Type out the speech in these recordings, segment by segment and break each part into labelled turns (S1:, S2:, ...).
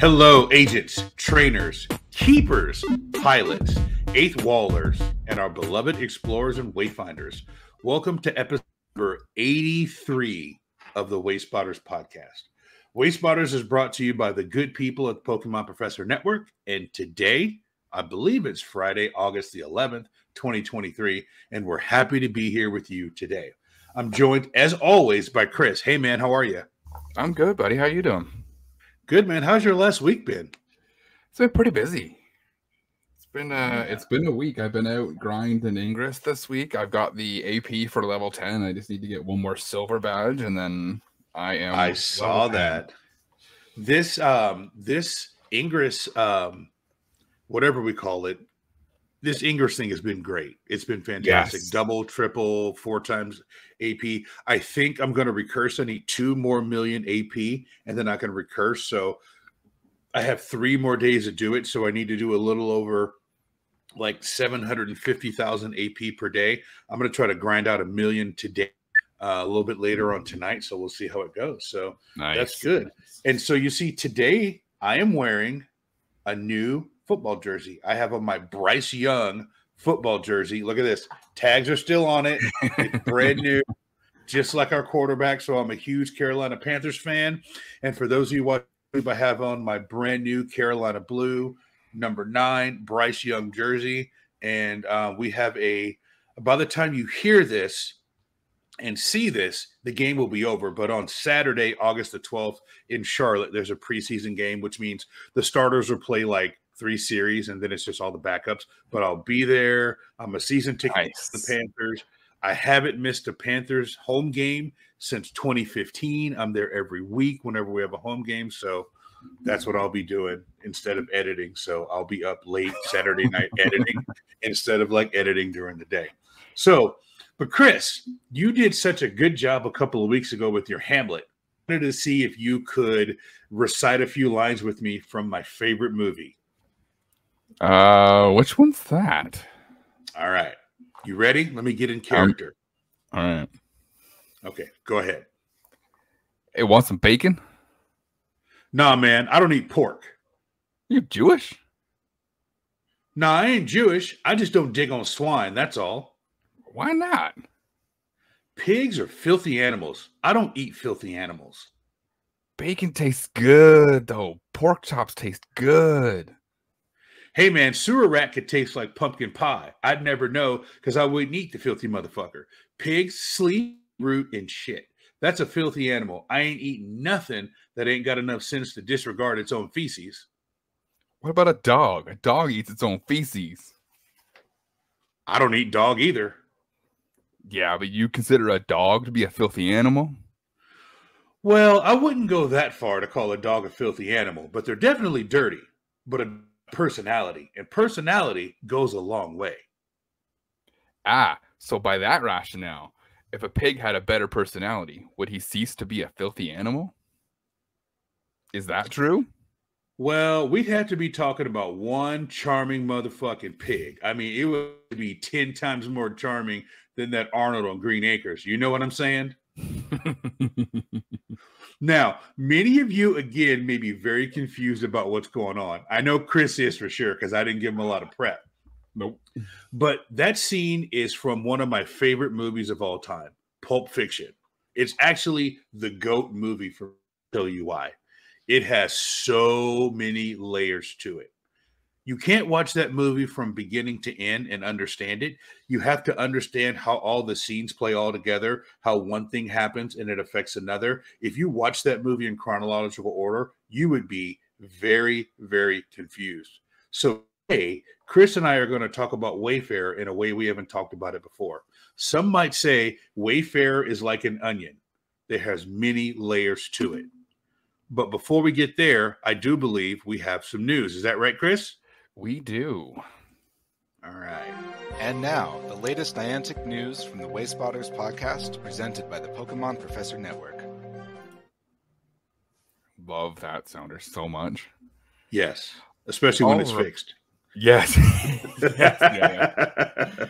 S1: Hello, agents, trainers, keepers, pilots, eighth wallers, and our beloved explorers and wayfinders. Welcome to episode number 83 of the Wayspotters podcast. Wayspotters is brought to you by the good people at the Pokemon Professor Network, and today, I believe it's Friday, August the 11th, 2023, and we're happy to be here with you today. I'm joined, as always, by Chris. Hey, man, how are you?
S2: I'm good, buddy. How you doing?
S1: Good, man. How's your last week been?
S2: It's been pretty busy. It's been a week. I've been out grinding Ingress this week. I've got the AP for level 10. I just need to get one more silver badge, and then I
S1: saw that. This Ingress, whatever we call it, this Ingress thing has been great. It's been fantastic. Yes. Double, triple, 4 times AP. I think I'm going to recurse. I need 2 more million AP, and then I can recurse. So I have 3 more days to do it. So I need to do a little over like 750,000 AP per day. I'm going to try to grind out 1 million today, a little bit later on tonight. So we'll see how it goes. So nice. That's good. And so you see, today I am wearing a new football jersey. I have on my Bryce Young football jersey. Look at this. Tags are still on it. It's brand new, just like our quarterback. So I'm a huge Carolina Panthers fan. And for those of you watching, I have on my brand new Carolina blue number 9 Bryce Young jersey. And we have by the time you hear this and see this, the game will be over. But on Saturday, August the 12th in Charlotte, there's a preseason game, which means the starters will play like 3 series, and then it's just all the backups. But I'll be there. I'm a season ticket to the Panthers. I haven't missed a Panthers home game since 2015. I'm there every week whenever we have a home game. So that's what I'll be doing instead of editing. So I'll be up late Saturday night editing instead of like editing during the day. So, but Chris, you did such a good job a couple of weeks ago with your Hamlet. I wanted to see if you could recite a few lines with me from my favorite movie.
S2: Which one's that?
S1: All right. You ready? Let me get in character.
S2: All right.
S1: Okay, go ahead.
S2: Hey, want some bacon?
S1: Nah, man, I don't eat pork.
S2: You Jewish?
S1: Nah, I ain't Jewish. I just don't dig on swine, that's all.
S2: Why not?
S1: Pigs are filthy animals. I don't eat filthy animals.
S2: Bacon tastes good, though. Pork chops taste good.
S1: Hey, man, sewer rat could taste like pumpkin pie. I'd never know because I wouldn't eat the filthy motherfucker. Pigs sleep, root, and shit. That's a filthy animal. I ain't eating nothing that ain't got enough sense to disregard its own feces.
S2: What about a dog? A dog eats its own feces.
S1: I don't eat dog either.
S2: Yeah, but you consider a dog to be a filthy animal?
S1: Well, I wouldn't go that far to call a dog a filthy animal, but they're definitely dirty. But a personality, and personality goes a long way.
S2: So by that rationale, if a pig had a better personality, would he cease to be a filthy animal? Is that true?
S1: Well, we'd have to be talking about one charming motherfucking pig. I mean, it would be 10 times more charming than that Arnold on Green Acres. You know what I'm saying? Now, many of you, again, may be very confused about what's going on. I know Chris is for sure because I didn't give him a lot of prep.
S2: Nope.
S1: But that scene is from one of my favorite movies of all time, Pulp Fiction. It's actually the GOAT movie for tell you why. It has so many layers to it. You can't watch that movie from beginning to end and understand it. You have to understand how all the scenes play all together, how one thing happens and it affects another. If you watch that movie in chronological order, you would be very, very confused. So today, Chris and I are going to talk about Wayfarer in a way we haven't talked about it before. Some might say Wayfarer is like an onion. There has many layers to it. But before we get there, I do believe we have some news. Is that right, Chris?
S2: We do.
S1: All right.
S3: And now, the latest Niantic news from the Wayspotters podcast, presented by the Pokemon Professor Network.
S2: Love that sounder so much.
S1: Yes, especially when it's fixed.
S2: Yes. Yeah.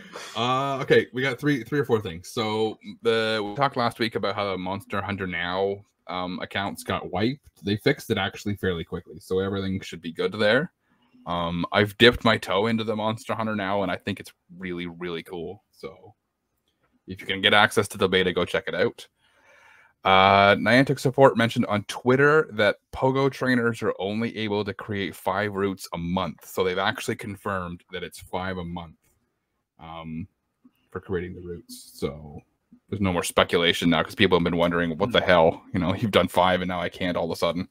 S2: Okay, we got three or four things. So we talked last week about how the Monster Hunter Now accounts got wiped. They fixed it actually fairly quickly, so everything should be good there. I've dipped my toe into the Monster Hunter now, and I think it's really, really cool. So if you can get access to the beta, go check it out. Niantic support mentioned on Twitter that Pogo trainers are only able to create 5 routes a month. So they've actually confirmed that it's 5 a month for creating the routes. So there's no more speculation now, because people have been wondering, what the hell? You know, you've done 5 and now I can't all of a sudden.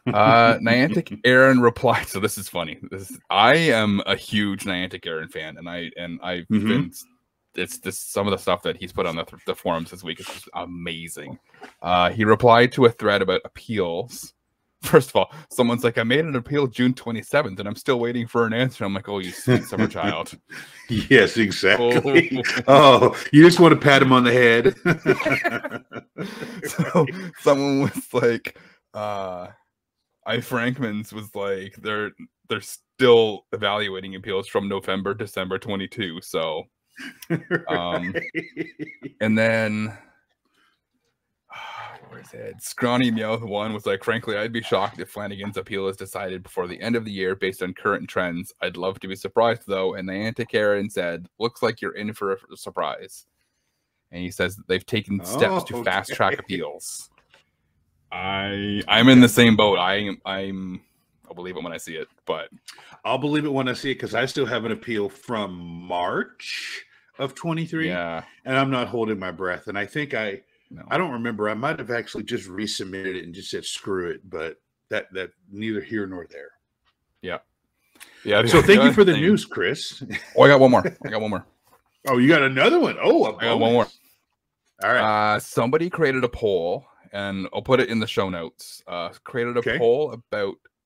S2: Niantic Aaron replied. So this is funny. I am a huge Niantic Aaron fan, and I've been. It's this, some of the stuff that he's put on the forums this week is just amazing. He replied to a thread about appeals. First of all, someone's like, I made an appeal June 27th, and I'm still waiting for an answer. I'm like, oh, you sweet summer child.
S1: Yes, exactly. Oh, you just want to pat him on the head.
S2: So someone was like, Frankman's was like, they're still evaluating appeals from November, December 22. So. And then where's it? Scrawny Meowth 1 was like, frankly, I'd be shocked if Flanagan's appeal is decided before the end of the year based on current trends. I'd love to be surprised though. And Niantic Aaron said, looks like you're in for a surprise. And he says that they've taken steps to fast track appeals. I'm in the same boat. I'll believe it when I see it, but
S1: I'll believe it when I see it, because I still have an appeal from March of 23.
S2: Yeah,
S1: and I'm not holding my breath. And I think I don't remember. I might have actually just resubmitted it and just said screw it, but that neither here nor there.
S2: Yeah.
S1: So thank you for the news, Chris.
S2: Oh, I got one more.
S1: Oh, you got another one? Oh,
S2: I got one more.
S1: All right.
S2: Somebody created a poll, and I'll put it in the show notes. Created a poll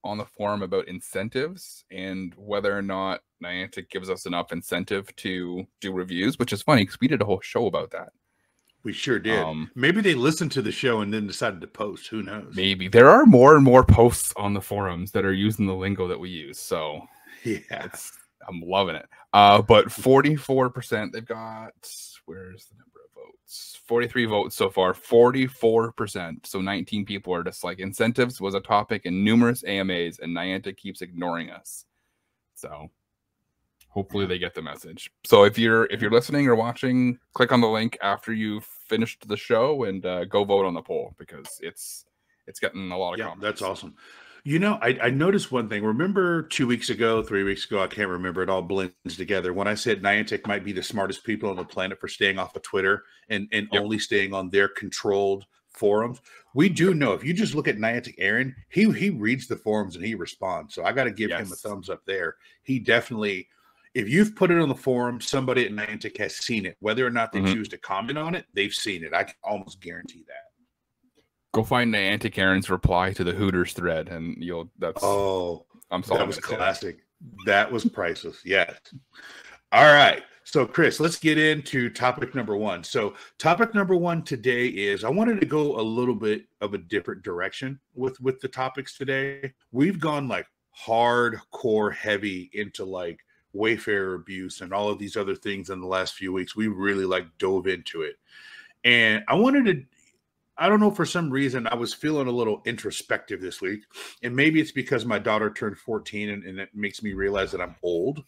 S2: on the forum about incentives and whether or not Niantic gives us enough incentive to do reviews, which is funny because we did a whole show about that.
S1: We sure did. Maybe they listened to the show and then decided to post. Who knows?
S2: Maybe. There are more and more posts on the forums that are using the lingo that we use. So
S1: yeah,
S2: I'm loving it. But 44%, they've got, where's the number of votes? 43 votes so far, 44%. So 19 people are just like, incentives was a topic in numerous AMAs, and Niantic keeps ignoring us. So hopefully they get the message. So if you're listening or watching, click on the link after you've finished the show and go vote on the poll, because it's getting a lot of comments.
S1: That's awesome. You know, I noticed one thing. Remember 2 weeks ago, 3 weeks ago, I can't remember, it all blends together, when I said Niantic might be the smartest people on the planet for staying off of Twitter and only staying on their controlled forums. We do know, if you just look at Niantic Aaron, he reads the forums and he responds. So I got to give him a thumbs up there. He definitely, if you've put it on the forum, somebody at Niantic has seen it. Whether or not they choose to comment on it, they've seen it. I can almost guarantee that.
S2: Go find Niantic Aaron's reply to the Hooters thread, and I'm sorry.
S1: That was classic. That was priceless. Yes. All right. So, Chris, let's get into topic number 1. So, topic number 1 today is, I wanted to go a little bit of a different direction with the topics today. We've gone like hardcore heavy into like Wayfarer abuse and all of these other things in the last few weeks. We really like dove into it. And I don't know, for some reason, I was feeling a little introspective this week. And maybe it's because my daughter turned 14 and it makes me realize that I'm old.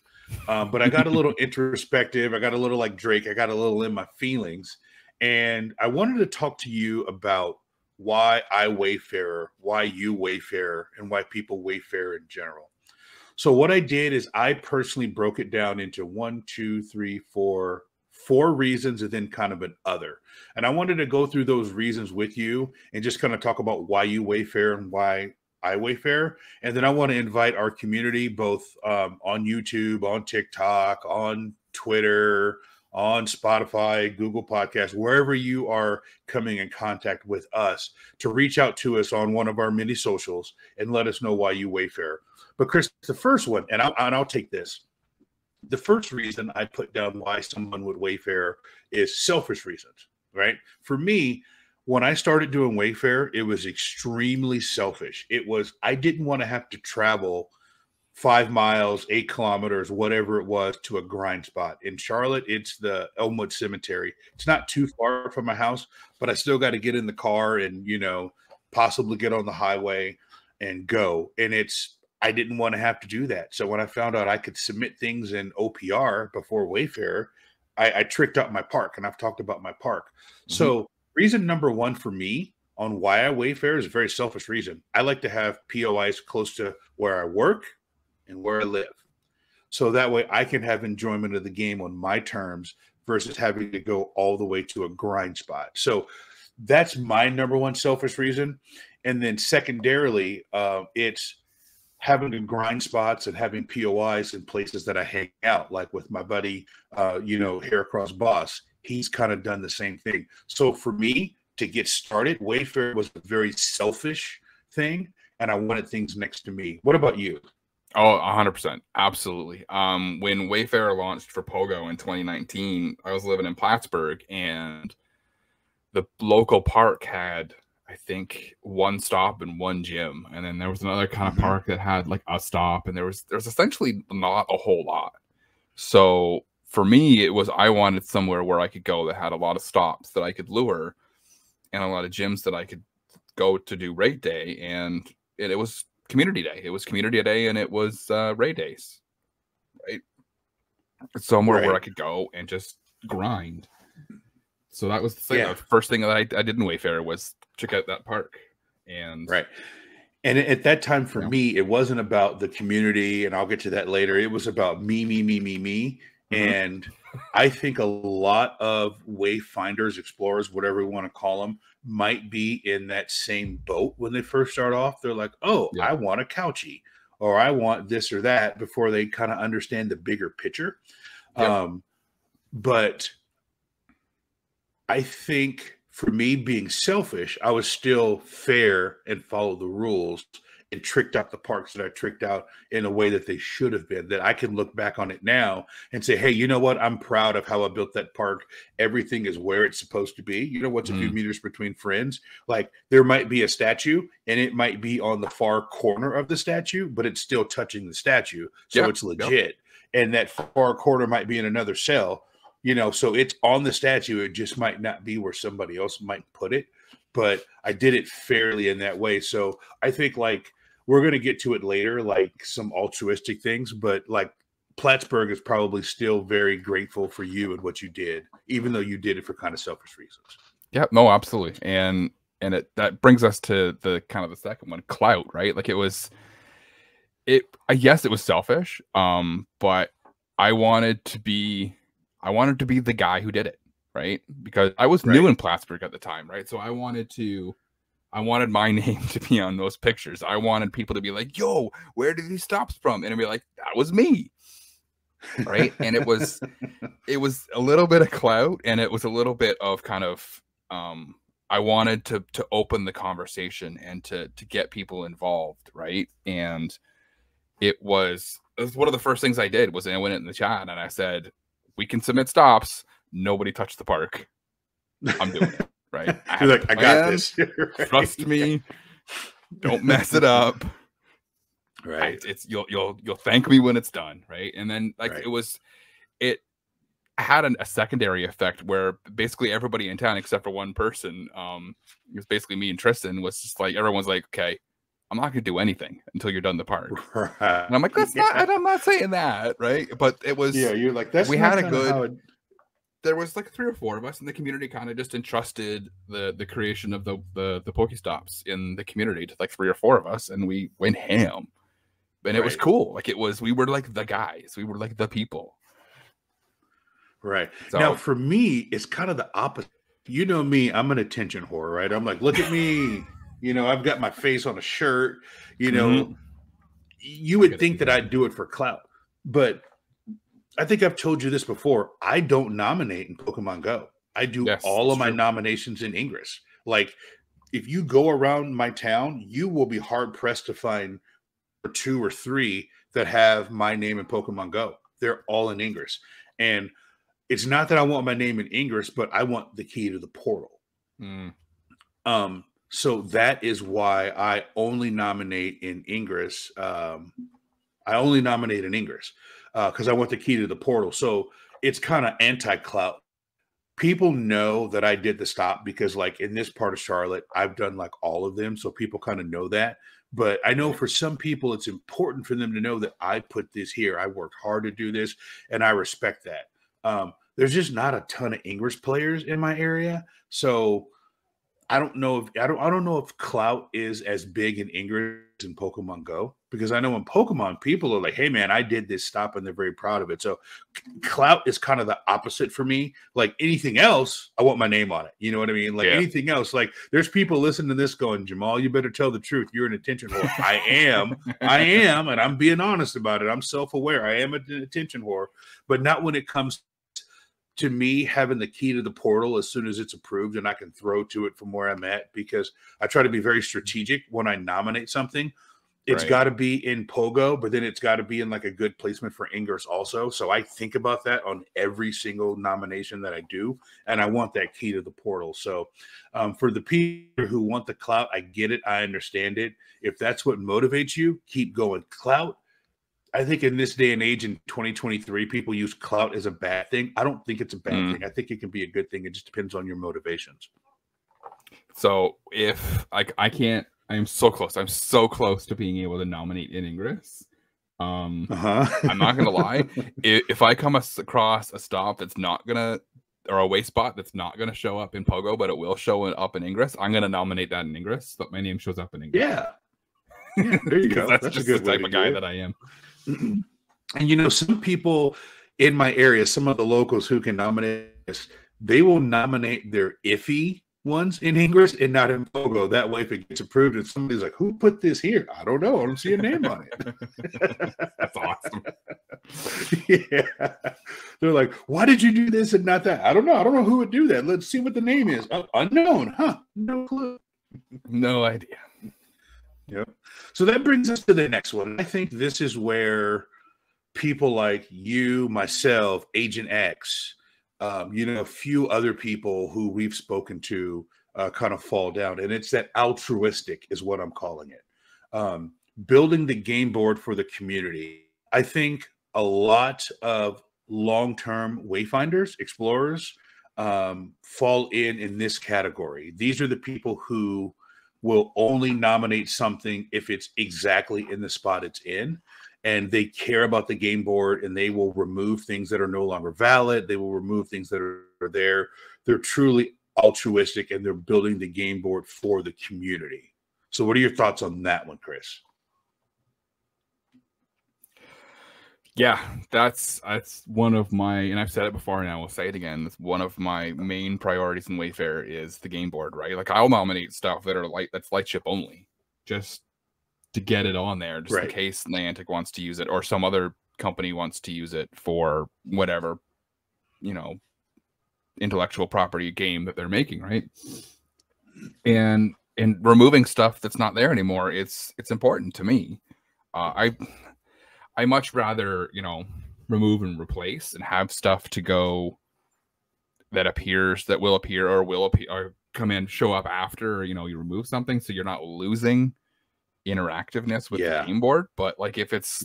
S1: But I got a little introspective. I got a little like Drake. I got a little in my feelings. And I wanted to talk to you about why I Wayfarer, why you Wayfarer, and why people Wayfarer in general. So what I did is I personally broke it down into 4 reasons, and then kind of an other. And I wanted to go through those reasons with you and just kind of talk about why you Wayfarer and why I Wayfarer. And then I want to invite our community, both on YouTube, on TikTok, on Twitter, on Spotify, Google Podcasts, wherever you are coming in contact with us, to reach out to us on one of our many socials and let us know why you Wayfarer. But Chris, the first one, and I'll take this. The first reason I put down why someone would Wayfarer is selfish reasons, right? For me, when I started doing Wayfarer, it was extremely selfish. It was, I didn't want to have to travel 5 miles, 8 kilometers, whatever it was, to a grind spot. In Charlotte, it's the Elmwood Cemetery. It's not too far from my house, but I still got to get in the car and, possibly get on the highway and go. And I didn't want to have to do that. So when I found out I could submit things in OPR before Wayfarer, I tricked out my park, and I've talked about my park. Mm-hmm. So reason number one for me on why I Wayfarer is a very selfish reason. I like to have POIs close to where I work and where I live. So that way I can have enjoyment of the game on my terms versus having to go all the way to a grind spot. So that's my number one selfish reason. And then secondarily, it's having to grind spots and having POIs in places that I hang out, like with my buddy, Hair Across Boss. He's kind of done the same thing. So for me to get started, Wayfarer was a very selfish thing, and I wanted things next to me. What about you?
S2: Oh, 100%. Absolutely. When Wayfarer launched for Pogo in 2019, I was living in Plattsburgh, and the local park had, I think, one stop and one gym. And then there was another kind of park that had like a stop, and there's essentially not a whole lot. So for me, I wanted somewhere where I could go that had a lot of stops that I could lure and a lot of gyms that I could go to do raid day. And it was community day. It was community day, and it was raid days, right? Somewhere where I could go and just grind. So that was the first thing that I did in Wayfarer was check out that park. And
S1: and at that time for me, it wasn't about the community, and I'll get to that later. It was about me. Mm-hmm. And I think a lot of wayfinders, explorers, whatever we want to call them, might be in that same boat when they first start off. They're like, I want a couchie, or I want this or that, before they kind of understand the bigger picture. But I think for me, being selfish, I was still fair and followed the rules and tricked out the parks that I tricked out in a way that they should have been, that I can look back on it now and say, hey, you know what? I'm proud of how I built that park. Everything is where it's supposed to be. You know what's a few meters between friends? Like, there might be a statue, and it might be on the far corner of the statue, but it's still touching the statue. So it's legit. And that far corner might be in another cell. So it's on the statue. It just might not be where somebody else might put it, but I did it fairly in that way. So I think, like, we're going to get to it later, like some altruistic things, but like Plattsburgh is probably still very grateful for you and what you did, even though you did it for kind of selfish reasons.
S2: Yeah, no, absolutely. And that brings us to the kind of the second one, clout, right? Like yes, it was selfish. But I wanted to be the guy who did it, right? Because I was new in Plattsburgh at the time, right? So I wanted my name to be on those pictures. I wanted people to be like, yo, where did these stops from? And I'd be like, that was me. Right. And it was a little bit of clout, and it was a little bit of kind of, I wanted to open the conversation and to get people involved. Right. And it was one of the first things I did was I went in the chat and I said, we can submit stops. Nobody touched the park. I'm doing it. Right.
S1: You're like, I got this.
S2: Trust me. Don't mess it up.
S1: Right.
S2: You'll thank me when it's done. Right. And then it had a secondary effect where basically everybody in town, except for one person, it was basically me and Tristan, was just like, everyone's like, okay, I'm not going to do anything until you're done the park. Right. And I'm like, I'm not saying that. Right. But it was,
S1: you're like, that's,
S2: we had a good, there was like 3 or 4 of us, and the community kind of just entrusted the creation of the Pokestops in the community to like 3 or 4 of us, and we went ham. And it was cool. Like we were like the guys. We were like the people.
S1: Right. So, now for me, it's kind of the opposite. You know me, I'm an attention whore, right? I'm like, look at me. I've got my face on a shirt. You would think that I'd do it for clout, but I think I've told you this before. I don't nominate in Pokemon Go. I do all of my nominations in Ingress. Like, if you go around my town, you will be hard pressed to find 2 or 3 that have my name in Pokemon Go. They're all in Ingress. And it's not that I want my name in Ingress, but I want the key to the portal. So that is why I only nominate in Ingress. I only nominate an Ingress because I want the key to the portal. So it's kind of anti-clout. People know that I did the stop because, like, in this part of Charlotte, I've done like all of them. So people kind of know that. But I know for some people, it's important for them to know that I put this here. I worked hard to do this, and I respect that. There's just not a ton of Ingress players in my area. So I don't know if clout is as big in Ingress in Pokemon Go, because I know in Pokemon people are like, hey man, I did this stop and they're very proud of it. So clout is kind of the opposite for me. Like anything else, I want my name on it. You know what I mean? Like anything else, like there's people listening to this going, Jamal, you better tell the truth. You're an attention whore. I am, and I'm being honest about it. I'm self-aware. I am an attention whore, but not when it comes to me having the key to the portal as soon as it's approved and I can throw to it from where I'm at, because I try to be very strategic when I nominate something. It's got to be in Pogo, but then it's got to be in like a good placement for Ingress also. So I think about that on every single nomination that I do, and I want that key to the portal. So for the people who want the clout, I get it. I understand it. If that's what motivates you, keep going. Clout, I think in this day and age in 2023, people use clout as a bad thing. I don't think it's a bad thing. I think it can be a good thing. It just depends on your motivations.
S2: So if I'm so close. I'm so close to being able to nominate in Ingress. I'm not going to lie. If I come across a stop that's not going to, or a Wayspot that's not going to show up in Pogo, but it will show up in Ingress, I'm going to nominate that in Ingress, but my name shows up in Ingress.
S1: Yeah, there you go.
S2: That's just the type of guy that I am.
S1: And you know, some people in my area, some of the locals who can nominate this, they will nominate their iffy ones in Ingress and not in Pogo. That way, if it gets approved and somebody's like, who put this here? I don't know. I don't see a name on it.
S2: That's awesome.
S1: Yeah. They're like, why did you do this and not that? I don't know. I don't know who would do that. Let's see what the name is. Unknown, huh? No clue.
S2: No idea.
S1: Yep. So that brings us to the next one. I think this is where people like you, myself, Agent X, a few other people who we've spoken to kind of fall down. And it's that altruistic is what I'm calling it. Building the game board for the community. I think a lot of long-term wayfinders, explorers, fall in this category. These are the people who will only nominate something if it's exactly in the spot it's in, and they care about the game board, and they will remove things that are no longer valid. They will remove things that are there. They're truly altruistic, and they're building the game board for the community. So what are your thoughts on that one, Chris?
S2: Yeah, that's one of my, and I've said it before and I will say it again, that's one of my main priorities in Wayfarer is the game board, right? Like I'll nominate stuff that's lightship only, just to get it on there, just in case Niantic wants to use it or some other company wants to use it for whatever, intellectual property game that they're making, right? And removing stuff that's not there anymore, it's important to me. I much rather, remove and replace and have stuff to go that will appear or come in, show up after, you remove something. So you're not losing interactiveness with the game board. But like if it's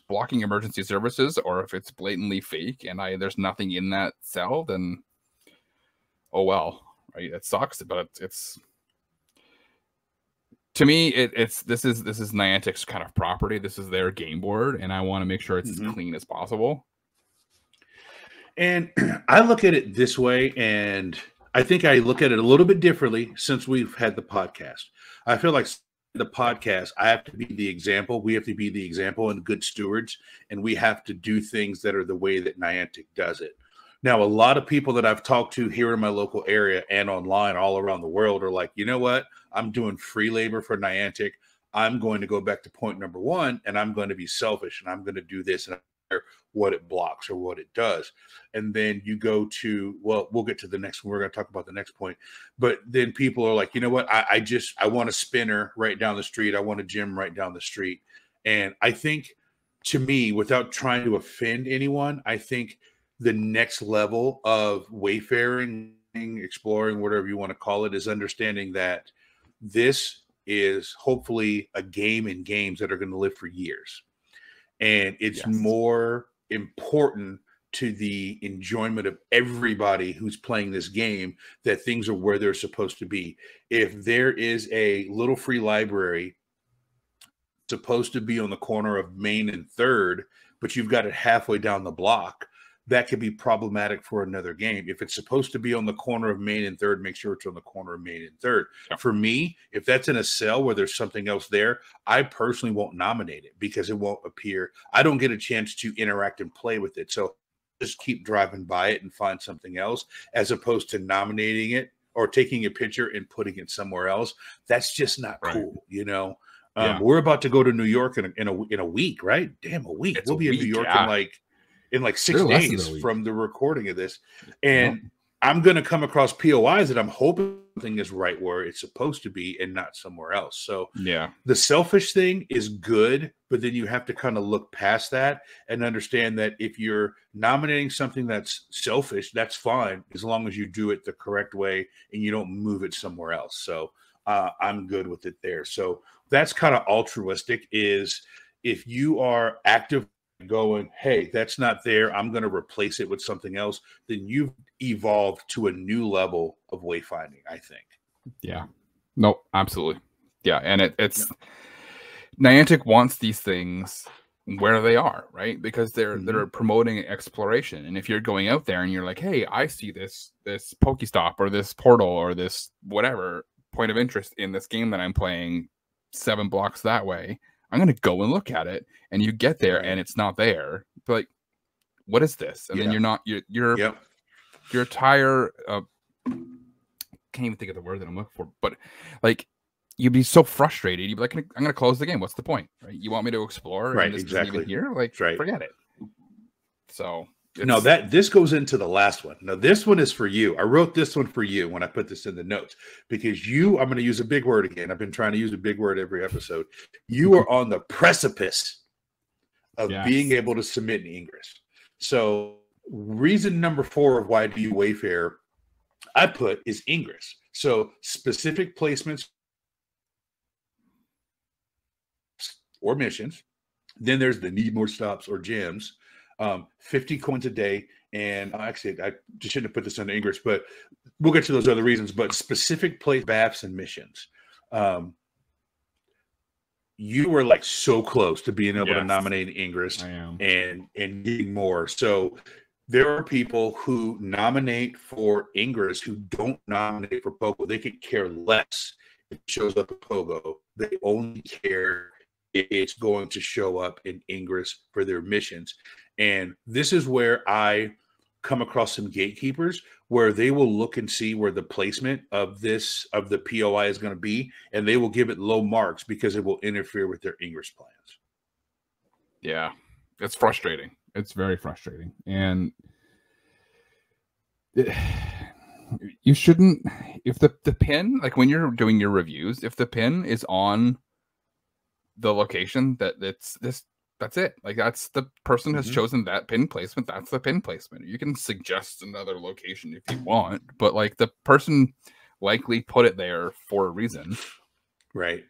S2: blocking emergency services or if it's blatantly fake and there's nothing in that cell, then oh well, right? It sucks, but it's to me, this is Niantic's kind of property. This is their game board, and I want to make sure it's as clean as possible.
S1: And I look at it this way, and I think I look at it a little bit differently since we've had the podcast. I feel like the podcast, I have to be the example. We have to be the example and good stewards, and we have to do things that are the way that Niantic does it. Now, a lot of people that I've talked to here in my local area and online all around the world are like, you know what? I'm doing free labor for Niantic. I'm going to go back to point number one, and I'm going to be selfish, and I'm going to do this, and I don't care what it blocks or what it does. And then you go to, well, we'll get to the next one. We're going to talk about the next point. But then people are like, you know what? I want a spinner right down the street. I want a gym right down the street. And I think, to me, without trying to offend anyone, I think the next level of wayfaring, exploring, whatever you want to call it, is understanding that this is hopefully a game in games that are going to live for years. and it's more important to the enjoyment of everybody who's playing this game that things are where they're supposed to be. If there is a little free library supposed to be on the corner of Main and 3rd, but you've got it halfway down the block, that could be problematic for another game. If it's supposed to be on the corner of Main and 3rd, make sure it's on the corner of Main and 3rd.
S2: Yep.
S1: For me, if that's in a cell where there's something else there, I personally won't nominate it because it won't appear. I don't get a chance to interact and play with it. So just keep driving by it and find something else, as opposed to nominating it or taking a picture and putting it somewhere else. That's just not cool, you know. We're about to go to New York in a week, right? Damn, a week. We'll be in New York in like 6 days from the recording of this, and I'm going to come across POIs that I'm hoping something is right where it's supposed to be and not somewhere else. So the selfish thing is good, but then you have to kind of look past that and understand that if you're nominating something that's selfish, that's fine as long as you do it the correct way and you don't move it somewhere else. So I'm good with it there. So that's kind of altruistic, is if you are active going, hey, that's not there, I'm going to replace it with something else, then you've evolved to a new level of wayfinding, I think.
S2: Yeah. No, absolutely. Yeah. And it's Niantic wants these things where they are, right? Because they're promoting exploration. And if you're going out there and you're like, hey, I see this Pokestop or this portal or this whatever point of interest in this game that I'm playing 7 blocks that way, I'm going to go and look at it. And you get there and it's not there. But like, what is this? And then your tire, can't even think of the word that I'm looking for, but like, you'd be so frustrated. You'd be like, I'm going to close the game. What's the point? Right? You want me to explore?
S1: Right.
S2: And this
S1: Exactly.
S2: isn't even here? Like, forget it. So
S1: no, this goes into the last one. Now, this one is for you. I wrote this one for you when I put this in the notes, because I'm going to use a big word again. I've been trying to use a big word every episode. You are on the precipice of being able to submit an Ingress. So reason number 4 of why do you Wayfarer I put is Ingress. So specific placements or missions. Then there's the need more stops or gems. 50 coins a day. And actually, I just shouldn't have put this under Ingress, but we'll get to those other reasons. But specific place BAFs and missions. You were like so close to being able to nominate Ingress and getting more. So there are people who nominate for Ingress who don't nominate for Pogo. They could care less if it shows up at Pogo. They only care if it's going to show up in Ingress for their missions. And this is where I come across some gatekeepers where they will look and see where the placement of the POI is going to be, and they will give it low marks because it will interfere with their Ingress plans.
S2: Yeah, it's frustrating. It's very frustrating. And you shouldn't, if the pin, like when you're doing your reviews, if the pin is on the location that's it. Like that's the person has chosen that pin placement. That's the pin placement. You can suggest another location if you want, but like the person likely put it there for a reason.
S1: Right.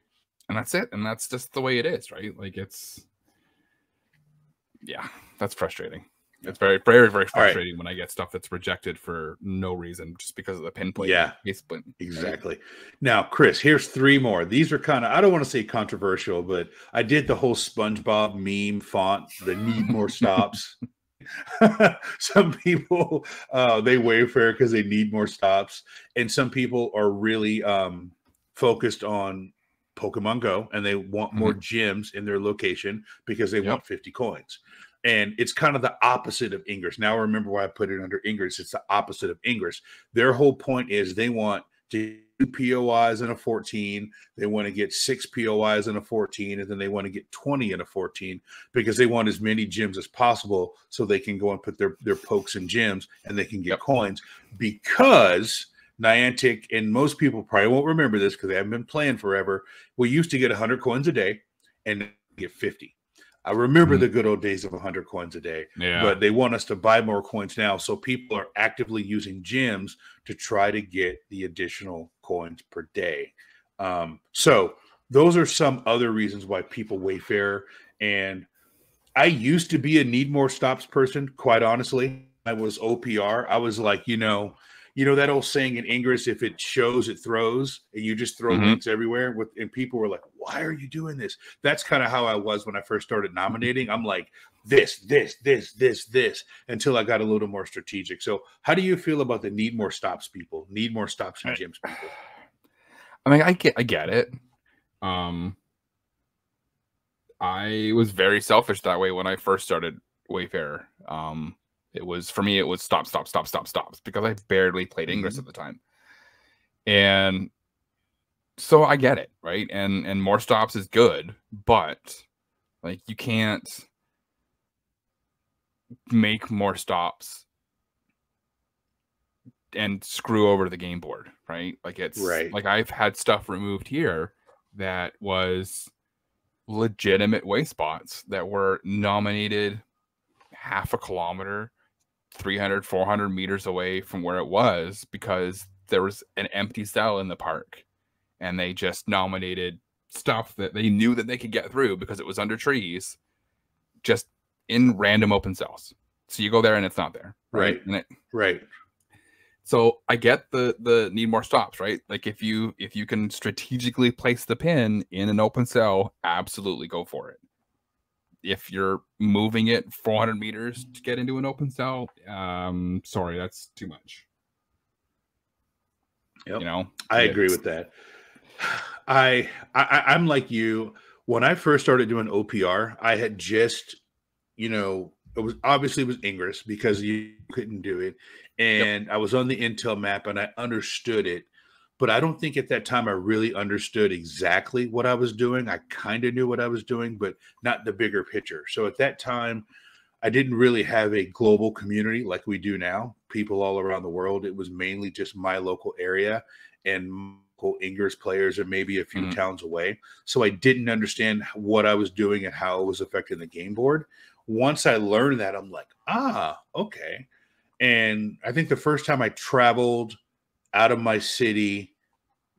S2: And that's it. And that's just the way it is, right? Like that's frustrating. It's very, very, very frustrating when I get stuff that's rejected for no reason, just because of the pin plate.
S1: Yeah, exactly. Now, Chris, here's 3 more. These are kind of, I don't want to say controversial, but I did the whole SpongeBob meme font, the need more stops. Some people, they Wayfarer because they need more stops. And some people are really focused on Pokemon Go, and they want more gems in their location because they want 50 coins. And it's kind of the opposite of Ingress. Now remember why I put it under Ingress. It's the opposite of Ingress. Their whole point is they want to do POIs in a 14. They want to get 6 POIs in a 14, and then they want to get 20 in a 14 because they want as many gems as possible so they can go and put their pokes and gems and they can get coins. Because Niantic, and most people probably won't remember this because they haven't been playing forever, we used to get 100 coins a day and get 50. I remember the good old days of 100 coins a day, but they want us to buy more coins now. So people are actively using gems to try to get the additional coins per day. So those are some other reasons why people Wayfarer. And I used to be a need more stops person, quite honestly. I was OPR. I was like, that old saying in Ingress, if it shows, it throws, and you just throw links everywhere. And people were like, why are you doing this? That's kind of how I was when I first started nominating. I'm like, this, until I got a little more strategic. So how do you feel about the need more stops people, need more stops in gyms people?
S2: I mean, I get it. I was very selfish that way when I first started Wayfarer. It was stops because I barely played Ingress at the time. And so I get it, right? And more stops is good, but like you can't make more stops and screw over the game board, right? Like it's like I've had stuff removed here that was legitimate way spots that were nominated half a kilometer, 300, 400 meters away from where it was because there was an empty cell in the park and they just nominated stuff that they knew that they could get through because it was under trees, just in random open cells. So you go there and it's not there. Right. So I get the need more stops, right? Like if you can strategically place the pin in an open cell, absolutely go for it. If you're moving it 400 meters to get into an open cell, sorry, that's too much.
S1: Yep. I agree with that. I'm like you. When I first started doing OPR, I had just, it was Ingress because you couldn't do it. And I was on the Intel map and I understood it. But I don't think at that time I really understood exactly what I was doing. I kind of knew what I was doing, but not the bigger picture. So at that time, I didn't really have a global community like we do now, people all around the world. It was mainly just my local area and local Ingress players or maybe a few towns away. So I didn't understand what I was doing and how it was affecting the game board. Once I learned that, I'm like, okay. And I think the first time I traveled out of my city,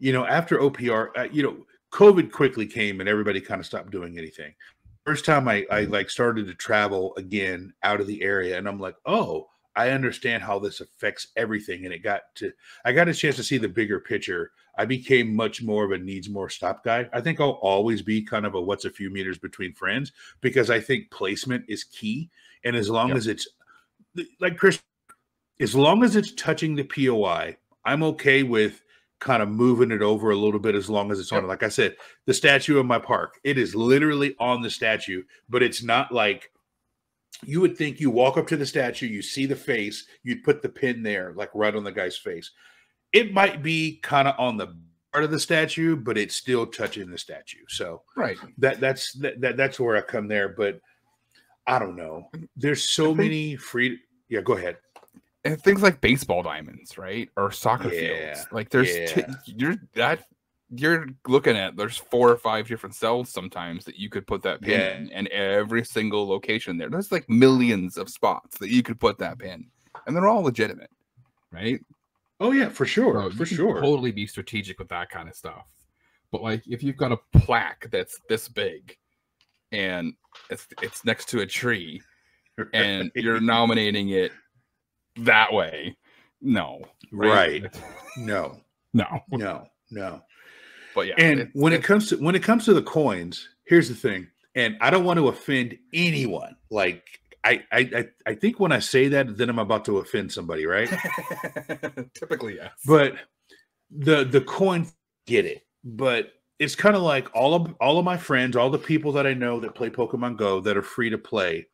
S1: after OPR, COVID quickly came and everybody kind of stopped doing anything. First time I like started to travel again out of the area, and I'm like, oh, I understand how this affects everything. And I got a chance to see the bigger picture. I became much more of a needs more stop guy. I think I'll always be kind of a what's a few meters between friends because I think placement is key. And as long as it's like Chris, as long as it's touching the POI, I'm okay with kind of moving it over a little bit as long as it's on it. Like I said, the statue in my park, it is literally on the statue, but it's not like you would think you walk up to the statue, you see the face, you'd put the pin there, like right on the guy's face. It might be kind of on the part of the statue, but it's still touching the statue. So that's where I come there. But I don't know. There's so many free. Yeah, go ahead.
S2: And things like baseball diamonds, right? Or soccer fields. Like there's you're looking at there's 4 or 5 different cells sometimes that you could put that pin in, and every single location there's like millions of spots that you could put that pin, and they're all legitimate, right?
S1: Oh yeah, for sure.
S2: So you can totally be strategic with that kind of stuff. But like if you've got a plaque that's this big and it's next to a tree and you're nominating it that way, no,
S1: right? No. But yeah, and when it comes to the coins, here's the thing, and I don't want to offend anyone. Like I think when I say that, then I'm about to offend somebody, right?
S2: Typically, yes.
S1: But the coin, get it, but it's kind of like all of my friends, all the people that I know that play Pokemon Go that are free to play.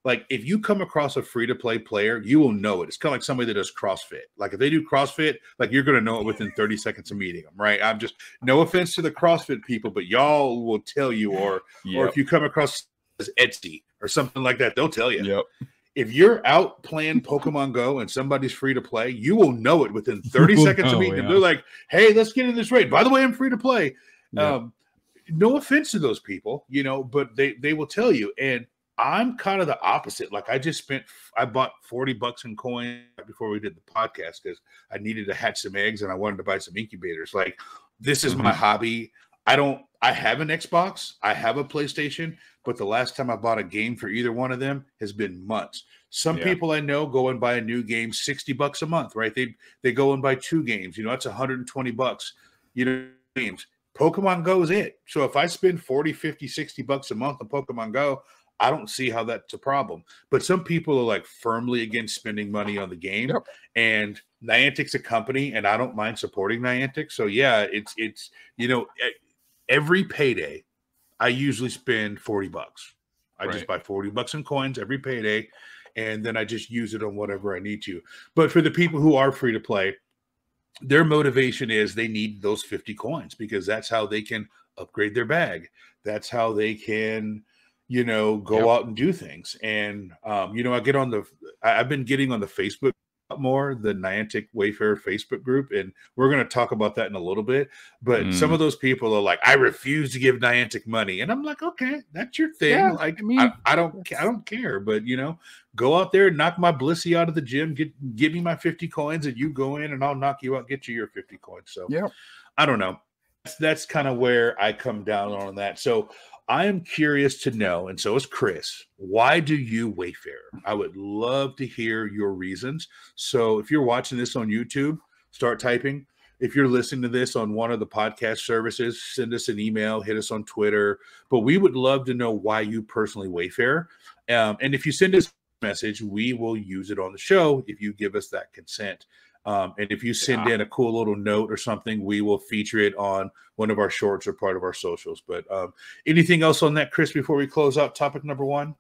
S1: Like if you come across a free-to-play player, you will know it. It's kind of like somebody that does CrossFit. Like if they do CrossFit, like you're going to know it within 30 seconds of meeting them, right? I'm just, no offense to the CrossFit people, but y'all will tell you, or if you come across Etsy or something like that, they'll tell you.
S2: Yep.
S1: If you're out playing Pokemon Go and somebody's free to play, you will know it within 30 seconds of meeting them. They're like, hey, let's get in this raid. By the way, I'm free to play. Yep. No offense to those people, but they will tell you. And I'm kind of the opposite. Like I bought $40 in coins before we did the podcast because I needed to hatch some eggs and I wanted to buy some incubators. Like this is my hobby. I don't I have an Xbox, I have a PlayStation, but the last time I bought a game for either one of them has been months. Some people I know go and buy a new game $60 a month, right? They go and buy 2 games. You know, that's $120, you know, games. Pokemon Go is it. So if I spend 40, 50, $60 a month on Pokemon Go, I don't see how that's a problem. But some people are like firmly against spending money on the game.
S2: Yep.
S1: And Niantic's a company, and I don't mind supporting Niantic. So yeah, it's you know, every payday, I usually spend $40. I just buy $40 in coins every payday, and then I just use it on whatever I need to. But for the people who are free to play, their motivation is they need those 50 coins because that's how they can upgrade their bag. That's how they can, you know, go out and do things. And, you know, I've been getting on the Facebook more, the Niantic Wayfarer Facebook group, and we're going to talk about that in a little bit. But some of those people are like, I refuse to give Niantic money, and I'm like, okay, that's your thing.
S2: Yeah,
S1: like,
S2: I mean,
S1: I don't care. But you know, go out there and knock my Blissey out of the gym. Give me my 50 coins, and you go in, and I'll knock you out, get you your 50 coins. So I don't know. That's kind of where I come down on that. So I am curious to know, and so is Chris, why do you Wayfarer? I would love to hear your reasons. So if you're watching this on YouTube, start typing. If you're listening to this on one of the podcast services, send us an email, hit us on Twitter. But we would love to know why you personally Wayfarer. And if you send us a message, we will use it on the show if you give us that consent. And if you send in a cool little note or something, we will feature it on one of our shorts or part of our socials. But anything else on that, Chris, before we close out topic number 1?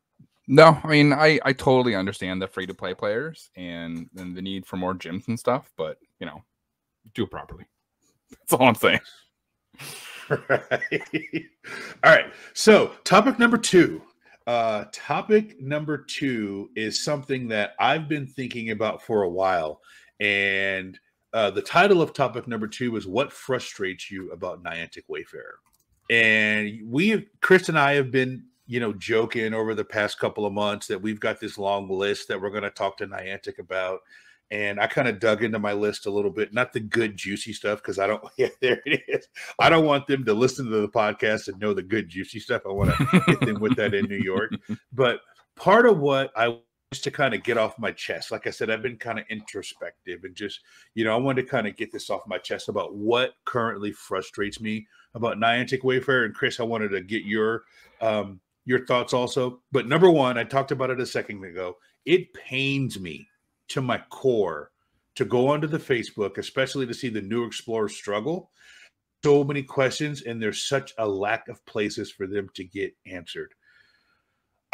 S2: No, I mean, I totally understand the free-to-play players and the need for more gyms and stuff, but, you know, do it properly. That's all I'm saying.
S1: Right. All right. So topic number 2. Topic number 2 is something that I've been thinking about for a while. And the title of topic number 2 is what frustrates you about Niantic Wayfarer. And Chris and I have been, you know, joking over the past couple of months that we've got this long list that we're going to talk to Niantic about. And I kind of dug into my list a little bit, not the good, juicy stuff, because I don't, there it is. I don't want them to listen to the podcast and know the good, juicy stuff. I want to hit them with that in New York. But part of what I to kind of get off my chest. Like I said, I've been kind of introspective and just, you know, I wanted to kind of get this off my chest about what currently frustrates me about Niantic Wayfarer. And Chris, I wanted to get your thoughts also. But number 1, I talked about it a second ago. It pains me to my core to go onto the Facebook, especially to see the new explorers struggle. So many questions, and there's such a lack of places for them to get answered.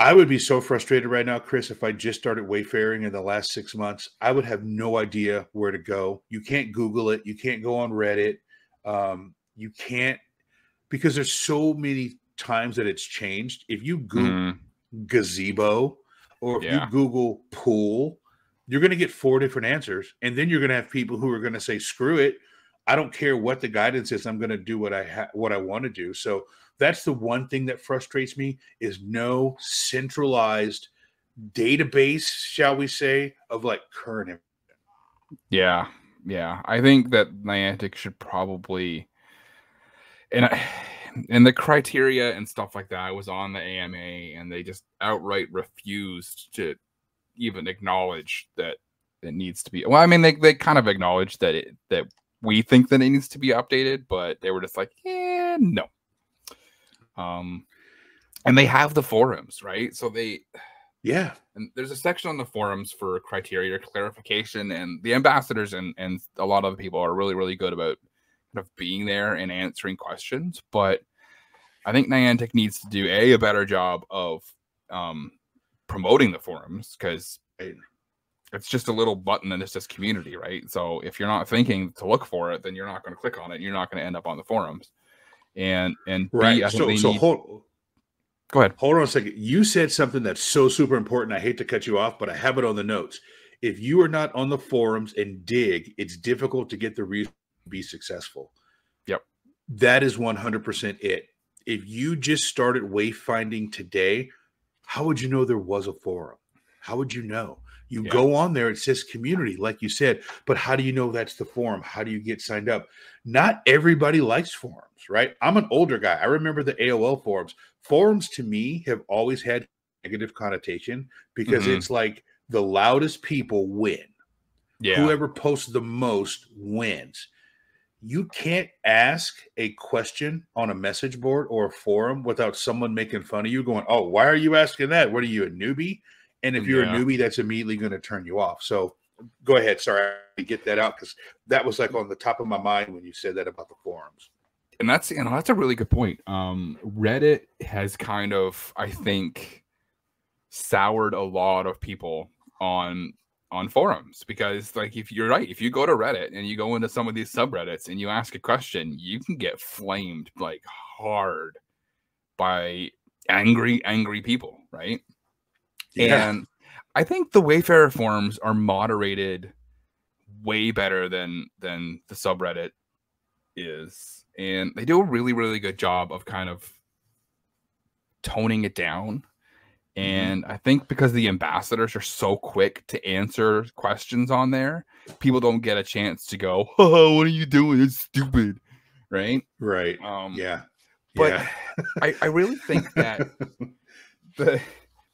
S1: I would be so frustrated right now, Chris, if I just started Wayfaring in the last 6 months. I would have no idea where to go. You can't Google it. You can't go on Reddit. You can't, because there's so many times that it's changed. If you Google gazebo or if you Google pool, you're going to get 4 different answers. And then you're going to have people who are going to say, screw it. I don't care what the guidance is. I'm going to do what I want to do. So that's the one thing that frustrates me is no centralized database, shall we say, of like current information.
S2: Yeah. I think that Niantic should probably, and the criteria and stuff like that, I was on the AMA and they just outright refused to even acknowledge that it needs to be. Well, I mean, they kind of acknowledged that that we think that it needs to be updated, but they were just like, no. And they have the forums, right? So and there's a section on the forums for criteria clarification, and the ambassadors and a lot of the people are really, really good about kind of being there and answering questions. But I think Niantic needs to do a better job of promoting the forums, because it's just a little button and it's just community, right? So if you're not thinking to look for it, then you're not going to click on it. And you're not going to end up on the forums. And
S1: right.
S2: Go ahead.
S1: Hold on a second. You said something that's so super important. I hate to cut you off, but I have it on the notes. If you are not on the forums and dig, it's difficult to get the reason to be successful.
S2: Yep.
S1: That is 100% it. If you just started wayfinding today, how would you know there was a forum? How would you know? You go on there, it says community, like you said, but how do you know that's the forum? How do you get signed up? Not everybody likes forums, right? I'm an older guy. I remember the AOL forums. Forums to me have always had negative connotation because it's like the loudest people win. Yeah. Whoever posts the most wins. You can't ask a question on a message board or a forum without someone making fun of you going, oh, why are you asking that? What are you, a newbie? And if you're a newbie, that's immediately going to turn you off. So go ahead. Sorry to get that out because that was like on the top of my mind when you said that about the forums.
S2: And that's a really good point. Reddit has kind of, I think, soured a lot of people on forums because, like, if you're right, if you go to Reddit and you go into some of these subreddits and you ask a question, you can get flamed like hard by angry people, right? Yeah. And I think the Wayfarer forums are moderated way better than the subreddit is. And they do a really, really good job of kind of toning it down. And I think because the ambassadors are so quick to answer questions on there, people don't get a chance to go, oh, what are you doing? It's stupid. Right?
S1: Right.
S2: But I really think that the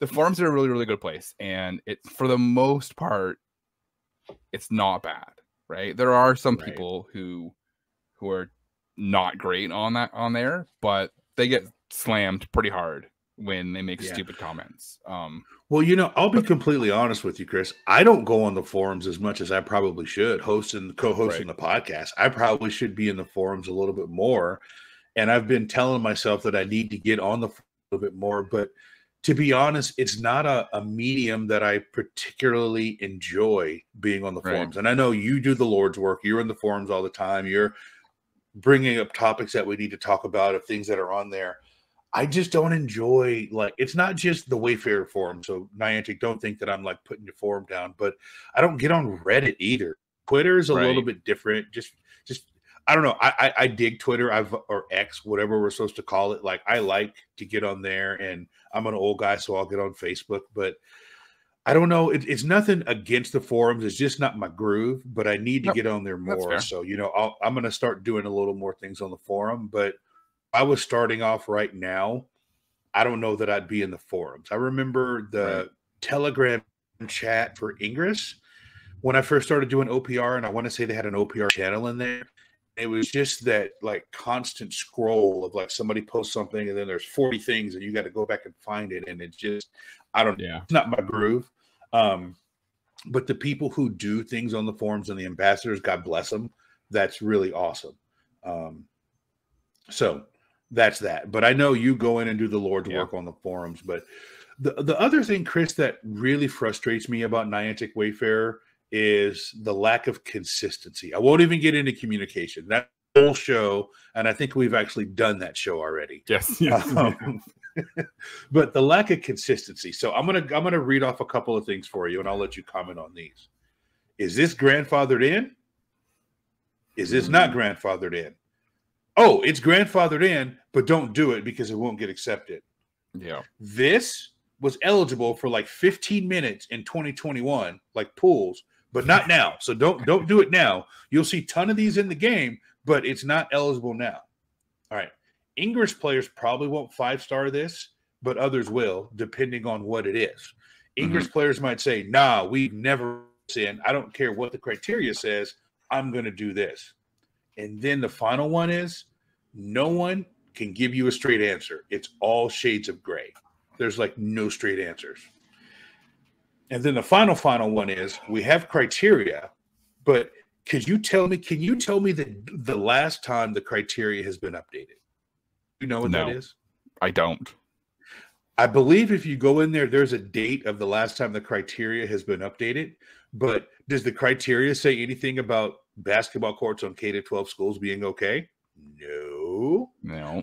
S2: forums are a really, really good place. And it, for the most part, it's not bad. Right? There are some people who are not great on there, but they get slammed pretty hard when they make stupid comments.
S1: Well, I'll be completely honest with you, Chris. I don't go on the forums as much as I probably should. Co-hosting the podcast, I probably should be in the forums a little bit more. And I've been telling myself that I need to get on the forums a little bit more. But to be honest, it's not a medium that I particularly enjoy being on the forums. And I know you do the Lord's work. You're in the forums all the time. You're bringing up topics that we need to talk about of things that are on there. I just don't enjoy, like, it's not just the Wayfarer forum. So Niantic, don't think that I'm like putting your forum down, but I don't get on Reddit either. Twitter is a little bit different. Just I don't know. I dig Twitter, or X, whatever we're supposed to call it. Like, I like to get on there, and I'm an old guy, so I'll get on Facebook. But I don't know. It's nothing against the forums. It's just not my groove. But I need to get on there more. So I'm going to start doing a little more things on the forum. But I was starting off right now, I don't know that I'd be in the forums. I remember the Telegram chat for Ingress when I first started doing OPR, and I want to say they had an OPR channel in there. It was just that like constant scroll of like somebody posts something and then there's 40 things and you got to go back and find it. And it's just, it's not my groove. But the people who do things on the forums and the ambassadors, God bless them. That's really awesome. So that's that. But I know you go in and do the Lord's work on the forums. But the other thing, Chris, that really frustrates me about Niantic Wayfarer is the lack of consistency. I won't even get into communication. That whole show, and I think we've actually done that show already.
S2: Yes.
S1: But the lack of consistency. So I'm gonna read off a couple of things for you, and I'll let you comment on these. Is this grandfathered in? Is this not grandfathered in? Oh, it's grandfathered in, but don't do it because it won't get accepted.
S2: Yeah.
S1: This was eligible for like 15 minutes in 2021, like pools, but not now. So don't do it now. You'll see a ton of these in the game, but it's not eligible now. All right. Ingress players probably won't 5-star this, but others will, depending on what it is. Ingress players might say, nah, we've never seen. I don't care what the criteria says. I'm going to do this. And then the final one is no one can give you a straight answer. It's all shades of gray. There's like no straight answers. And then the final one is we have criteria, but can you tell me the last time the criteria has been updated? You know what that is?
S2: I don't.
S1: I believe if you go in there, there's a date of the last time the criteria has been updated. But does the criteria say anything about basketball courts on K-12 schools being okay? No.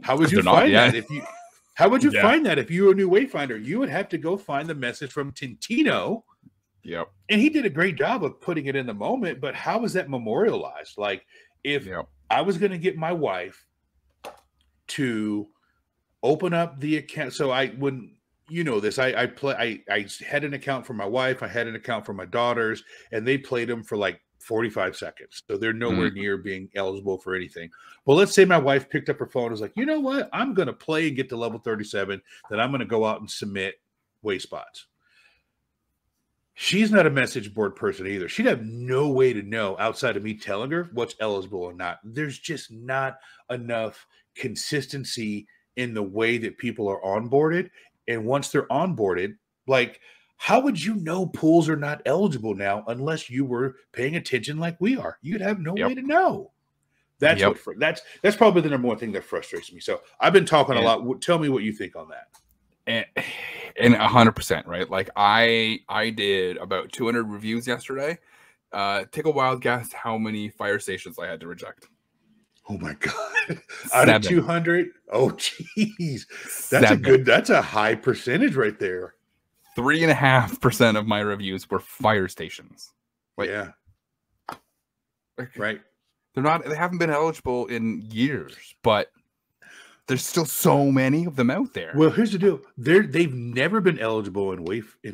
S1: How would you find that if you? How would you find that if you were a new Wayfinder? You would have to go find the message from Tintino.
S2: Yep.
S1: And he did a great job of putting it in the moment. But how is that memorialized? Like if I was going to get my wife to open up the account, so when you know this. I had an account for my wife. I had an account for my daughters, and they played them for like 45 seconds. So they're nowhere near being eligible for anything. Well, let's say my wife picked up her phone and was like, you know what? I'm going to play and get to level 37. Then I'm going to go out and submit Wayspots. She's not a message board person either. She'd have no way to know outside of me telling her what's eligible or not. There's just not enough consistency in the way that people are onboarded. And once they're onboarded, like, how would you know pools are not eligible now unless you were paying attention like we are? You'd have no way to know. That's that's probably the number one thing that frustrates me. So I've been talking a lot. Tell me what you think on that.
S2: And 100%, right? Like I did about 200 reviews yesterday. Take a wild guess how many fire stations I had to reject.
S1: Oh my God. Out of 200? Oh, geez. That's a high percentage right there.
S2: 3.5% of my reviews were fire stations.
S1: Like, right.
S2: They haven't been eligible in years, but there's still so many of them out there.
S1: Well, here's the deal. They've never been eligible in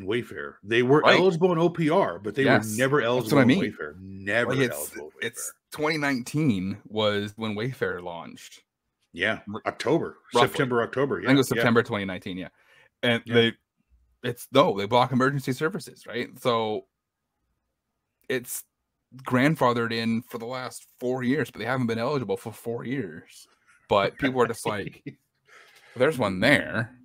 S1: Wayfarer. They were eligible in OPR, but they were never eligible in Wayfarer. Never eligible in Wayfarer.
S2: It's 2019 was when Wayfarer launched.
S1: Yeah, October.
S2: Roughly.
S1: September, October. Yeah.
S2: I think it was September 2019, yeah. And they block emergency services, right? So it's grandfathered in for the last 4 years, but they haven't been eligible for 4 years. But people are just like, well, there's one there,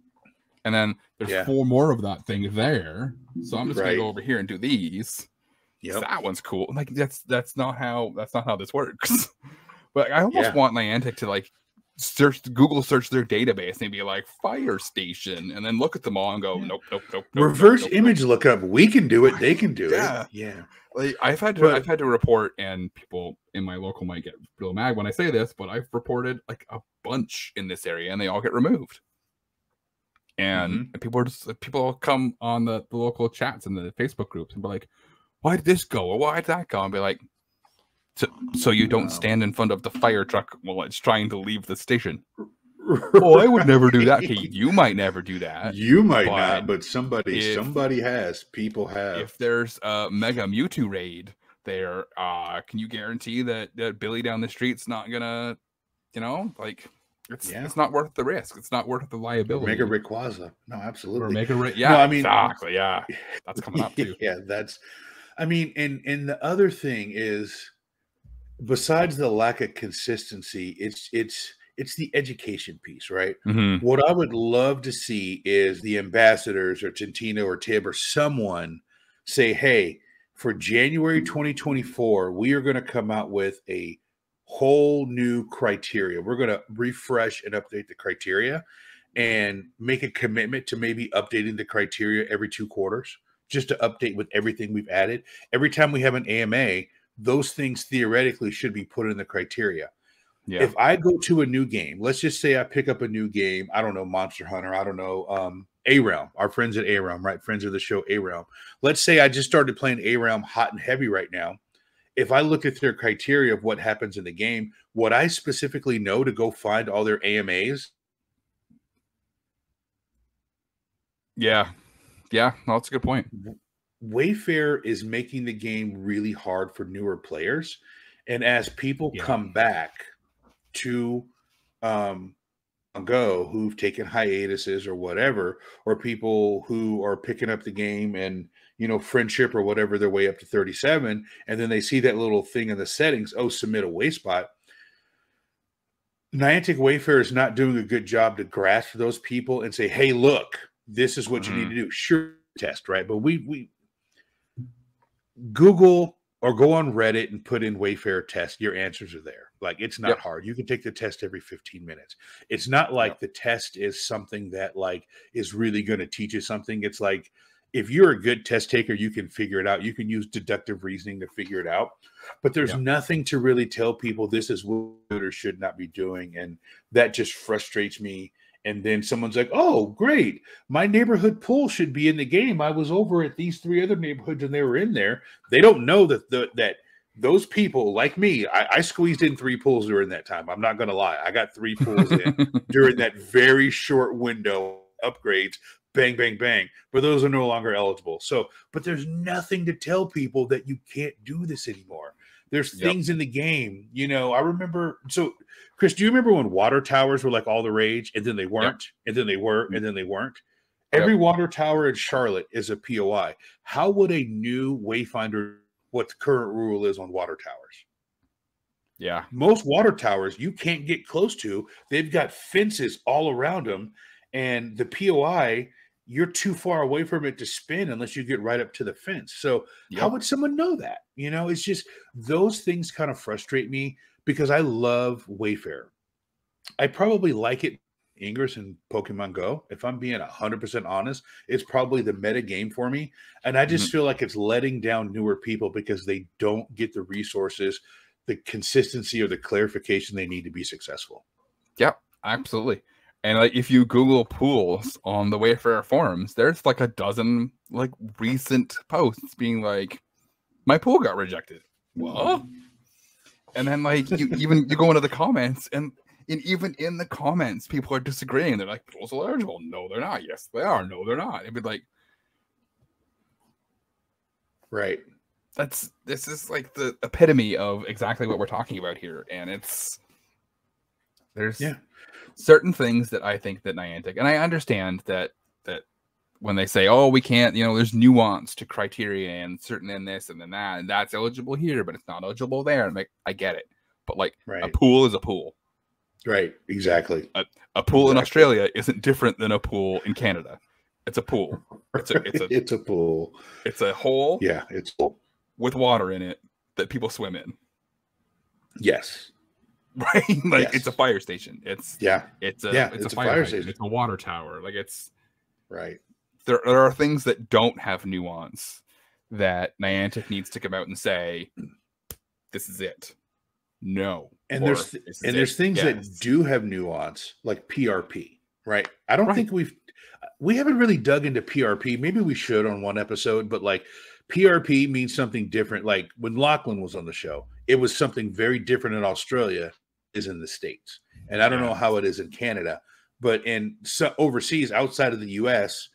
S2: and then there's 4 more of that thing there. So I'm just gonna go over here and do these. Yeah, that one's cool. Like that's not how this works. But I almost want Niantic to like Google search their database and be like fire station, and then look at them all and go, nope.
S1: Reverse image lookup. We can do it. They can do it. Yeah.
S2: Like I've had to report, and people in my local might get real mad when I say this, but I've reported like a bunch in this area, and they all get removed. And people come on the local chats and the Facebook groups and be like, "Why did this go? Or why did that go?" And be like, "So you don't stand in front of the fire truck while it's trying to leave the station." Oh, I would never do that. Okay, you might never do that.
S1: You might not, but somebody has. People have.
S2: If there's a Mega Mewtwo raid there, can you guarantee that Billy down the street's not gonna, it's not worth the risk. It's not worth the liability.
S1: Mega Rayquaza. No, absolutely.
S2: Or Mega exactly. Yeah, that's coming up too.
S1: Yeah, and the other thing is, besides the lack of consistency, it's the education piece, right?
S2: Mm-hmm.
S1: What I would love to see is the ambassadors or Tintino or Tib or someone say, hey, for January 2024, we are going to come out with a whole new criteria. We're going to refresh and update the criteria and make a commitment to maybe updating the criteria every 2 quarters, just to update with everything we've added. Every time we have an AMA, those things theoretically should be put in the criteria. Yeah. If I go to a new game, let's just say I pick up a new game, I don't know, Monster Hunter, I don't know, A-Realm, our friends at A-Realm, right? Friends of the show, A-Realm. Let's say I just started playing A-Realm hot and heavy right now. If I look at their criteria of what happens in the game, would I specifically know to go find all their AMAs?
S2: Yeah. Yeah, no, that's a good point.
S1: Wayfarer is making the game really hard for newer players. And as people come back to go who've taken hiatuses or whatever, or people who are picking up the game and friendship or whatever their way up to 37, and then they see that little thing in the settings, submit a Wayspot. Niantic Wayfarer is not doing a good job to grasp those people and say, hey, look, this is what you need to do. Sure, test, right? But we Google or go on Reddit and put in Wayfarer test. Your answers are there. Like, it's not hard. You can take the test every 15 minutes. It's not like the test is something that like is really going to teach you something. It's like, if you're a good test taker, you can figure it out. You can use deductive reasoning to figure it out. But there's nothing to really tell people this is what or should not be doing. And that just frustrates me. And then someone's like, oh, great. My neighborhood pool should be in the game. I was over at these 3 other neighborhoods and they were in there. They don't know that those people like me, I squeezed in 3 pools during that time. I'm not going to lie. I got 3 pools in during that very short window upgrades. bang, bang, bang. But those are no longer eligible. So, but there's nothing to tell people that you can't do this anymore. There's things in the game, you know. I remember. So, Chris, do you remember when water towers were like all the rage, and then they weren't, and then they were, and then they weren't? Every water tower in Charlotte is a POI. How would a new Wayfinder what the current rule is on water towers?
S2: Yeah.
S1: Most water towers you can't get close to. They've got fences all around them. And the POI, you're too far away from it to spin unless you get right up to the fence. So how would someone know that? You know, it's just those things kind of frustrate me because I love Wayfarer. I probably like it Ingress and Pokemon Go. If I'm being 100% honest, it's probably the meta game for me. And I just feel like it's letting down newer people because they don't get the resources, the consistency, or the clarification they need to be successful.
S2: Yep, absolutely. And like if you Google pools on the Wayfarer forums, there's like a dozen like recent posts being like, my pool got rejected. What? And then like you go into the comments and even in the comments, people are disagreeing. They're like, pools are eligible. No, they're not. Yes, they are. No, they're not. It'd be like,
S1: right.
S2: This is like the epitome of exactly what we're talking about here. And there's certain things that I think that Niantic, and I understand that when they say, oh, we can't, you know, there's nuance to criteria and certain in this and then that, and that's eligible here, but it's not eligible there. And like, I get it. But like a pool is a pool.
S1: Right, exactly.
S2: A pool in Australia isn't different than a pool in Canada. It's a pool. It's
S1: a pool.
S2: It's a hole.
S1: Yeah, it's full
S2: with water in it that people swim in.
S1: Yes.
S2: Right? Like it's a fire station. It's a fire station. It's a water tower. Like it's
S1: right.
S2: There are things that don't have nuance that Niantic needs to come out and say, this is it. No.
S1: And there's things that do have nuance, like PRP, right? I don't think we haven't really dug into PRP. Maybe we should on one episode, but like PRP means something different. Like when Lachlan was on the show, it was something very different in Australia is in the States. And I don't know how it is in Canada, but overseas, outside of the US,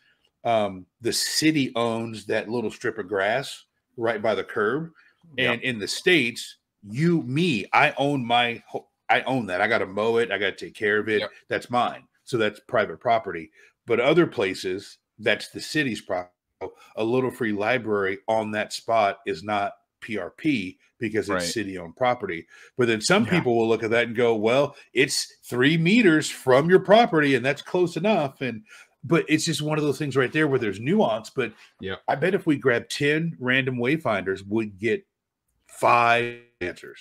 S1: the city owns that little strip of grass right by the curb. And in the States, I own that. I got to mow it. I got to take care of it. That's mine. So that's private property. But other places, that's the city's property. A little free library on that spot is not PRP because it's city-owned property. But then some people will look at that and go, well, it's 3 meters from your property, and that's close enough. But it's just one of those things right there where there's nuance. But I bet if we grab 10 random Wayfinders, we'd get 5 answers.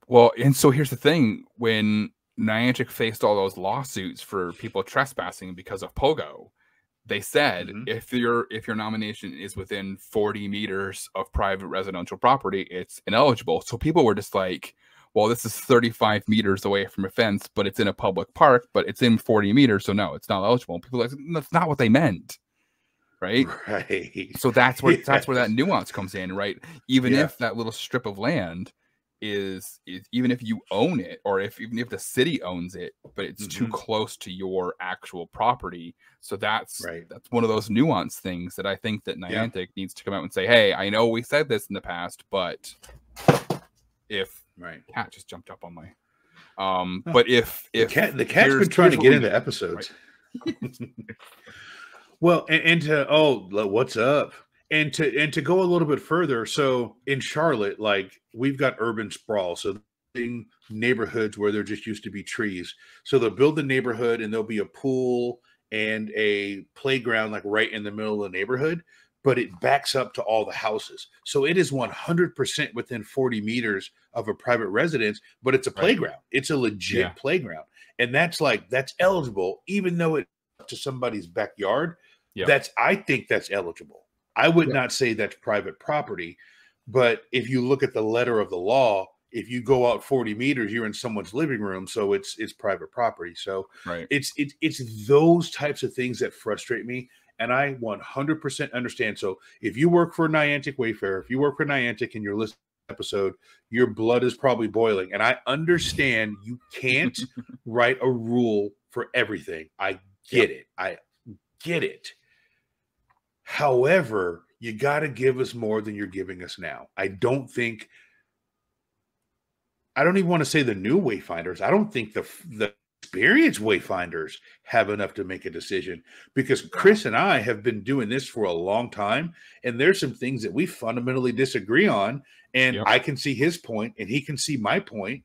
S2: Well, and so here's the thing. When Niantic faced all those lawsuits for people trespassing because of Pogo, they said if your nomination is within 40 meters of private residential property, it's ineligible. So people were just like, well, this is 35 meters away from a fence, but it's in a public park, but it's in 40 meters, so no, it's not eligible. And people are like, that's not what they meant. Right. So that's where that nuance comes in, right? Even if that little strip of land is even if you own it, or even if the city owns it, but it's too close to your actual property. So that's one of those nuance things that I think that Niantic needs to come out and say, hey, I know we said this in the past, but if cat just jumped up on my but if
S1: the cat's been trying to get into episodes. Well, and to what's up? And to go a little bit further, so in Charlotte, like we've got urban sprawl, so in neighborhoods where there just used to be trees. So they'll build the neighborhood and there'll be a pool and a playground like right in the middle of the neighborhood, but it backs up to all the houses. So it is 100% within 40 meters of a private residence, but it's a playground. It's a legit playground. And that's eligible, even though it's up to somebody's backyard. I think that's eligible. I would not say that's private property, but if you look at the letter of the law, if you go out 40 meters, you're in someone's living room, so it's private property. So it's those types of things that frustrate me, and I 100% understand. So if you work for Niantic Wayfarer, if you work for Niantic and you're listening to this episode, your blood is probably boiling, and I understand you can't write a rule for everything. I get it. I get it. However, you got to give us more than you're giving us now. I don't even want to say the new Wayfinders. I don't think the experienced Wayfinders have enough to make a decision, because Chris and I have been doing this for a long time, and there's some things that we fundamentally disagree on, and I can see his point and he can see my point,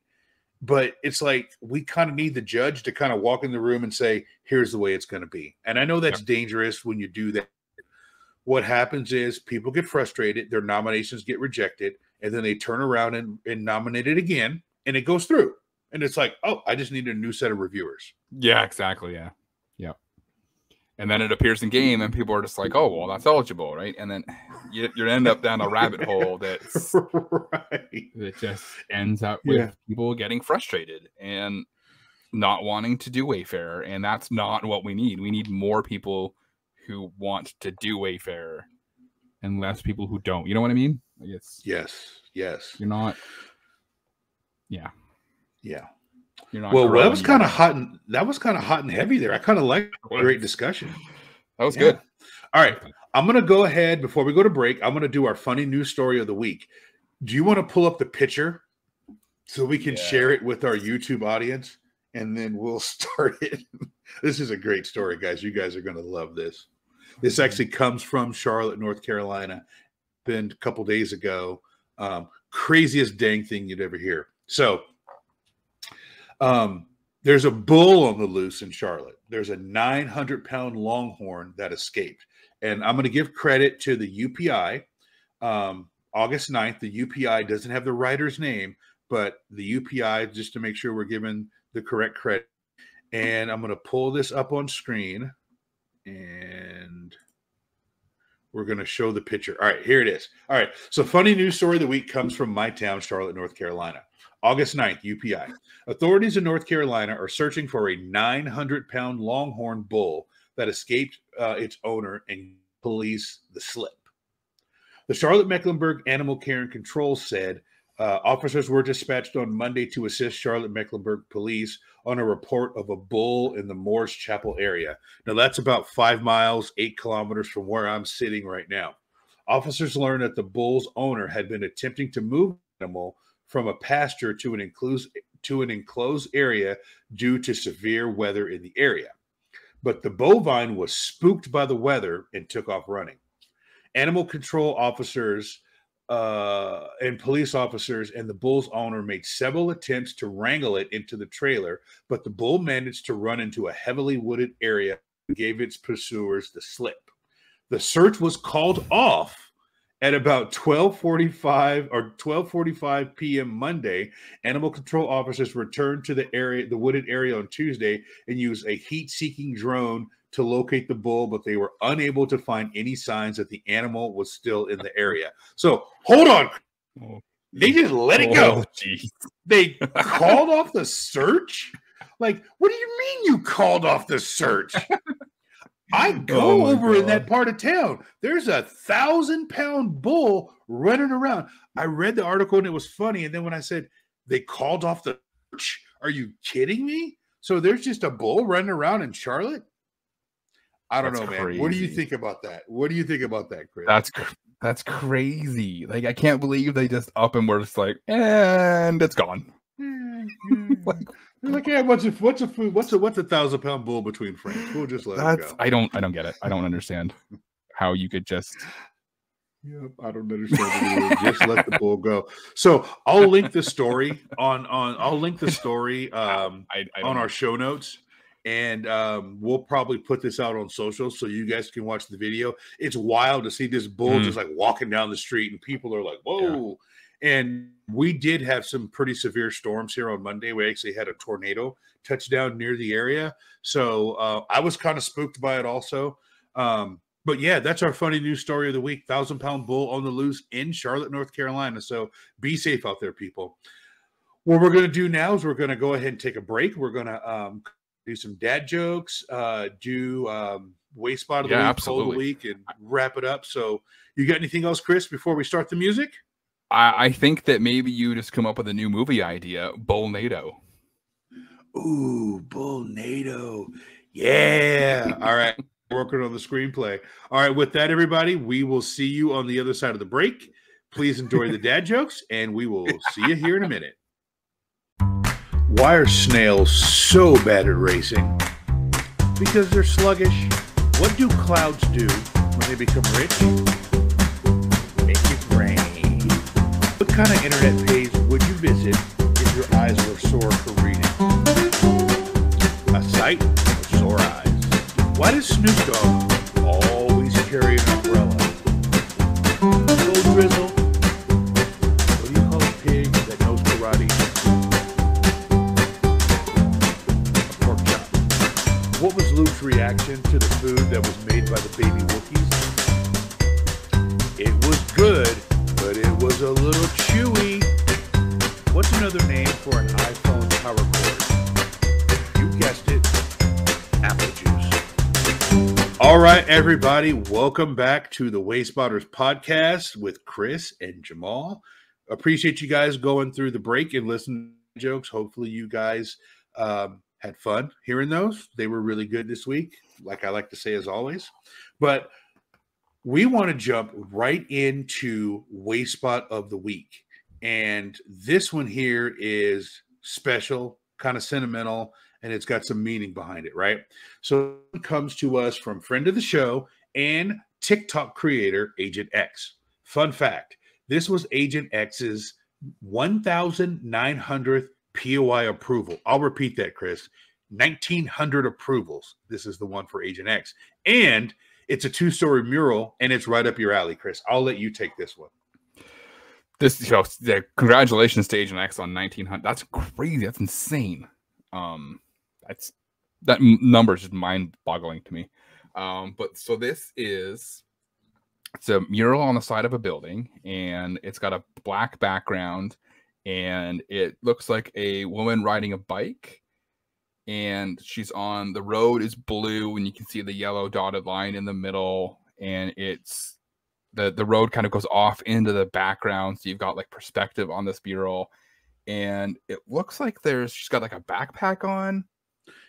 S1: but it's like we kind of need the judge to kind of walk in the room and say, here's the way it's going to be. And I know that's dangerous when you do that. What happens is people get frustrated, their nominations get rejected, and then they turn around and nominate it again, and it goes through. And it's like, oh, I just need a new set of reviewers.
S2: Yeah, exactly. Yeah. Yep. And then it appears in game, and people are just like, oh, well, that's eligible, right? And then you end up down a rabbit hole that's that just ends up with people getting frustrated and not wanting to do Wayfarer. And that's not what we need. We need more people who want to do Wayfarer and less people who don't. You know what I mean? Like it's
S1: yes.
S2: You're not. Yeah. You're not.
S1: Well, that was kind of hot and heavy there. I kind of like great discussion.
S2: That was good.
S1: All right. I'm going to go ahead before we go to break. I'm going to do our funny news story of the week. Do you want to pull up the picture so we can share it with our YouTube audience, and then we'll start it? This is a great story, guys. You guys are going to love this. This actually comes from Charlotte, North Carolina. Been a couple days ago. Craziest dang thing you'd ever hear. So there's a bull on the loose in Charlotte. There's a 900-pound longhorn that escaped. And I'm going to give credit to the UPI. August 9th, the UPI doesn't have the writer's name, but the UPI, just to make sure we're giving the correct credit. And I'm going to pull this up on screen, and we're going to show the picture. All right, here it is. All right, so funny news story of the week comes from my town, Charlotte, North Carolina. August 9th, UPI. Authorities in North Carolina are searching for a 900-pound longhorn bull that escaped its owner and police the slip. The Charlotte-Mecklenburg Animal Care and Control said officers were dispatched on Monday to assist Charlotte-Mecklenburg police on a report of a bull in the Moores Chapel area. Now, that's about 5 miles, 8 kilometers from where I'm sitting right now. Officers learned that the bull's owner had been attempting to move the animal from a pasture to an enclosed area due to severe weather in the area. But the bovine was spooked by the weather and took off running. Animal control officers and police officers and the bull's owner made several attempts to wrangle it into the trailer, but the bull managed to run into a heavily wooded area and gave its pursuers the slip. The search was called off at about 12:45 p.m. Monday. Animal control officers returned to the wooded area on Tuesday, and used a heat-seeking drone to locate the bull, but they were unable to find any signs that the animal was still in the area. So hold on. They just let it go.
S2: Geez.
S1: They called off the search? Like, what do you mean you called off the search? I go over in that part of town. There's a 1,000-pound bull running around. I read the article and it was funny. And then when I said they called off the search, are you kidding me? So there's just a bull running around in Charlotte? I don't know, man. Crazy. What do you think about that? What do you think about that, Chris?
S2: That's crazy. Like, I can't believe they just up and were just like, and it's gone.
S1: Like, yeah, what's a 1,000-pound bull between friends? We'll just let it go.
S2: I don't get it. I don't understand how you could just.
S1: Yep, I don't understand it. Just let the bull go. So I'll link the story on our show notes, and we'll probably put this out on social so you guys can watch the video. It's wild to see this bull just like walking down the street, and people are like, "Whoa!" Yeah. And we did have some pretty severe storms here on Monday. We actually had a tornado touchdown near the area. So I was kind of spooked by it also. But yeah, that's our funny news story of the week. 1,000-pound bull on the loose in Charlotte, North Carolina. So be safe out there, people. What we're going to do now is we're going to go ahead and take a break. We're going to do some dad jokes, do Wayspot of the week, Poll of the week, and wrap it up. So you got anything else, Chris, before we start the music?
S2: I think that maybe you just come up with a new movie idea, Bullnado.
S1: Ooh, Bullnado. Yeah. All right. working on the screenplay. All right, with that, everybody, we will see you on the other side of the break. Please enjoy the dad jokes, and we will see you here in a minute. Why are snails so bad at racing? Because they're sluggish. What do clouds do when they become rich? Make it rain. What kind of internet page would you visit if your eyes were sore for reading? A site with sore eyes. Why does Snoop Dogg always carry an umbrella? Little drizzle. What do you call a pig that knows karate? A pork chop. What was Luke's reaction to the food that was made by the baby Wookiees? It was good, but it was a little chewy. What's another name for an iPhone power cord? You guessed it, apple juice. All right, everybody, welcome back to the Wayspotters podcast with Chris and Jamal. Appreciate you guys going through the break and listening to jokes. Hopefully you guys had fun hearing those. They were really good this week, like I like to say as always. But we want to jump right into Wayspot of the week. And this one here is special, kind of sentimental, and it's got some meaning behind it, right? So it comes to us from friend of the show and TikTok creator, Agent X. Fun fact, this was Agent X's 1,900th POI approval. I'll repeat that, Chris. 1,900 approvals. This is the one for Agent X. And it's a 2-story mural, and it's right up your alley, Chris. I'll let you take this one.
S2: This, you know, congratulations to Agent X on 1,900. That's crazy. That's insane. That number is just mind-boggling to me. But so this is, it's a mural on the side of a building, and it's got a black background, and it looks like a woman riding a bike, and she's on, the road is blue, and you can see the yellow dotted line in the middle, and it's the road kind of goes off into the background, so you've got like perspective on this mural, and it looks like she's got like a backpack on.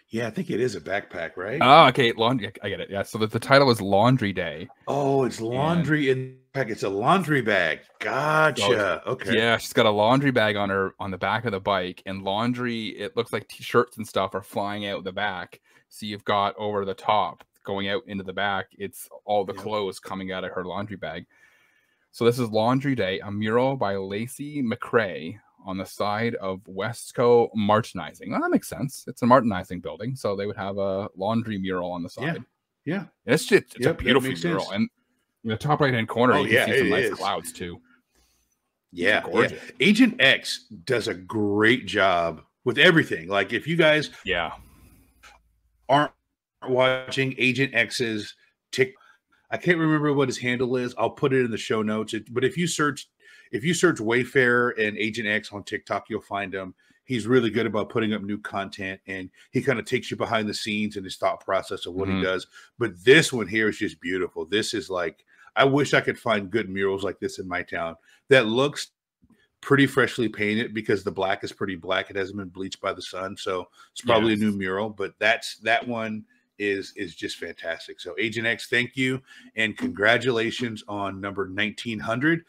S1: Yeah, I think it is a backpack, right?
S2: Oh, okay. Laundry. I get it. Yeah. So the title is Laundry Day.
S1: Oh, it's laundry in fact, it's a laundry bag. Gotcha. So, okay.
S2: Yeah, she's got a laundry bag on the back of the bike, and laundry, it looks like t-shirts and stuff are flying out the back. So you've got over the top going out into the back, it's all the clothes coming out of her laundry bag. So this is Laundry Day, a mural by Lacey McCrae on the side of Westco Martinizing. Well, that makes sense. It's a Martinizing building, so they would have a laundry mural on the side.
S1: Yeah.
S2: It's a beautiful mural. Sense. And in the top right-hand corner, you can see some nice clouds, too.
S1: Yeah. Agent X does a great job with everything. Like, if you guys aren't watching Agent X's TikTok, I can't remember what his handle is. I'll put it in the show notes. But if you search Wayfarer and Agent X on TikTok, you'll find him. He's really good about putting up new content, and he kind of takes you behind the scenes in his thought process of what he does. But this one here is just beautiful. This is like, I wish I could find good murals like this in my town that looks pretty freshly painted, because the black is pretty black. It hasn't been bleached by the sun. So it's probably a new mural, but that one is just fantastic. So Agent X, thank you, and congratulations on number 1,900.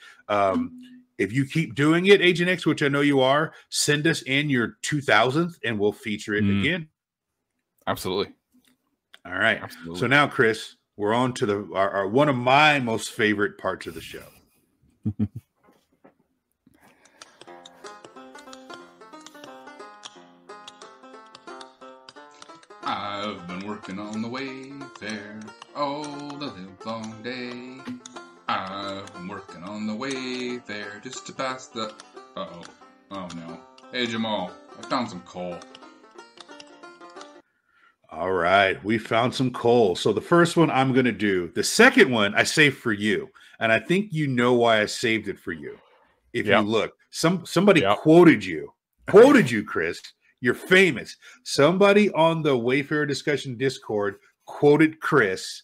S1: If you keep doing it, Agent X, which I know you are, send us in your 2,000th and we'll feature it again.
S2: Absolutely.
S1: All right. Absolutely. So now, Chris, we're on to our one of my most favorite parts of the show.
S2: I've been working on the Wayfarer all the live long day. I've been working on the Wayfarer just to pass the... Uh-oh. Oh, no. Hey, Jamal, I found some coal.
S1: All right. We found some coal. So the first one I'm going to do. The second one I saved for you. And I think you know why I saved it for you. If you look, somebody quoted you. Quoted you, Chris. You're famous. Somebody on the Wayfarer discussion Discord quoted Chris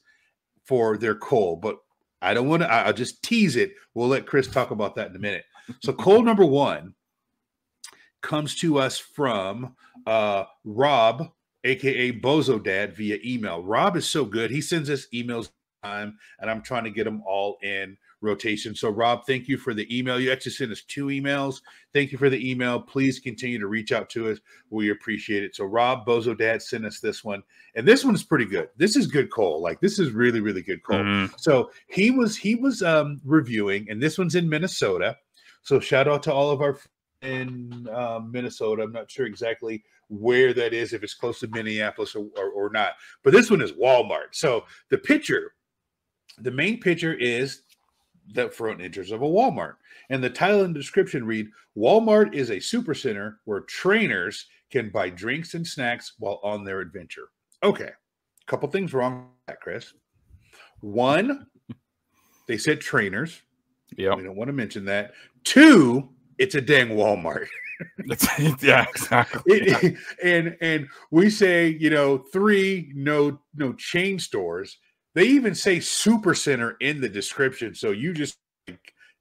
S1: for their coal, but I don't want to, I'll just tease it. We'll let Chris talk about that in a minute. So coal number one comes to us from Rob aka Bozo Dad, via email. Rob is so good. He sends us emails time, and I'm trying to get them all in rotation. So Rob, thank you for the email. You actually sent us 2 emails. Thank you for the email. Please continue to reach out to us. We appreciate it. So Rob, Bozo Dad, sent us this one, and this one is pretty good. This is good coal. Like, this is really, really good coal. So he was reviewing, and this one's in Minnesota. So shout out to all of our in Minnesota. I'm not sure exactly where that is, if it's close to Minneapolis or not, but this one is Walmart. So the main picture is the front entrance of a Walmart, and the title and description read, Walmart is a super center where trainers can buy drinks and snacks while on their adventure. Okay, a couple things wrong with that, Chris. One, they said trainers.
S2: Yeah,
S1: we don't want to mention that. 2, it's a dang Walmart.
S2: Yeah, exactly.
S1: And we say, 3, no chain stores. They even say super center in the description. So you just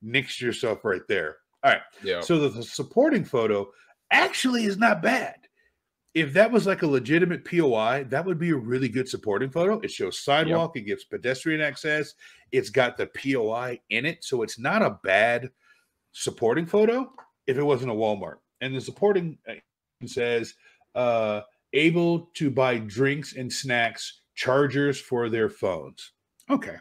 S1: nixed yourself right there. All right.
S2: Yeah.
S1: So the supporting photo actually is not bad. If that was like a legitimate POI, that would be a really good supporting photo. It shows sidewalk. It gives pedestrian access. It's got the POI in it. So it's not a bad supporting photo if it wasn't a Walmart. And the supporting says, able to buy drinks and snacks, chargers for their phones. Okay.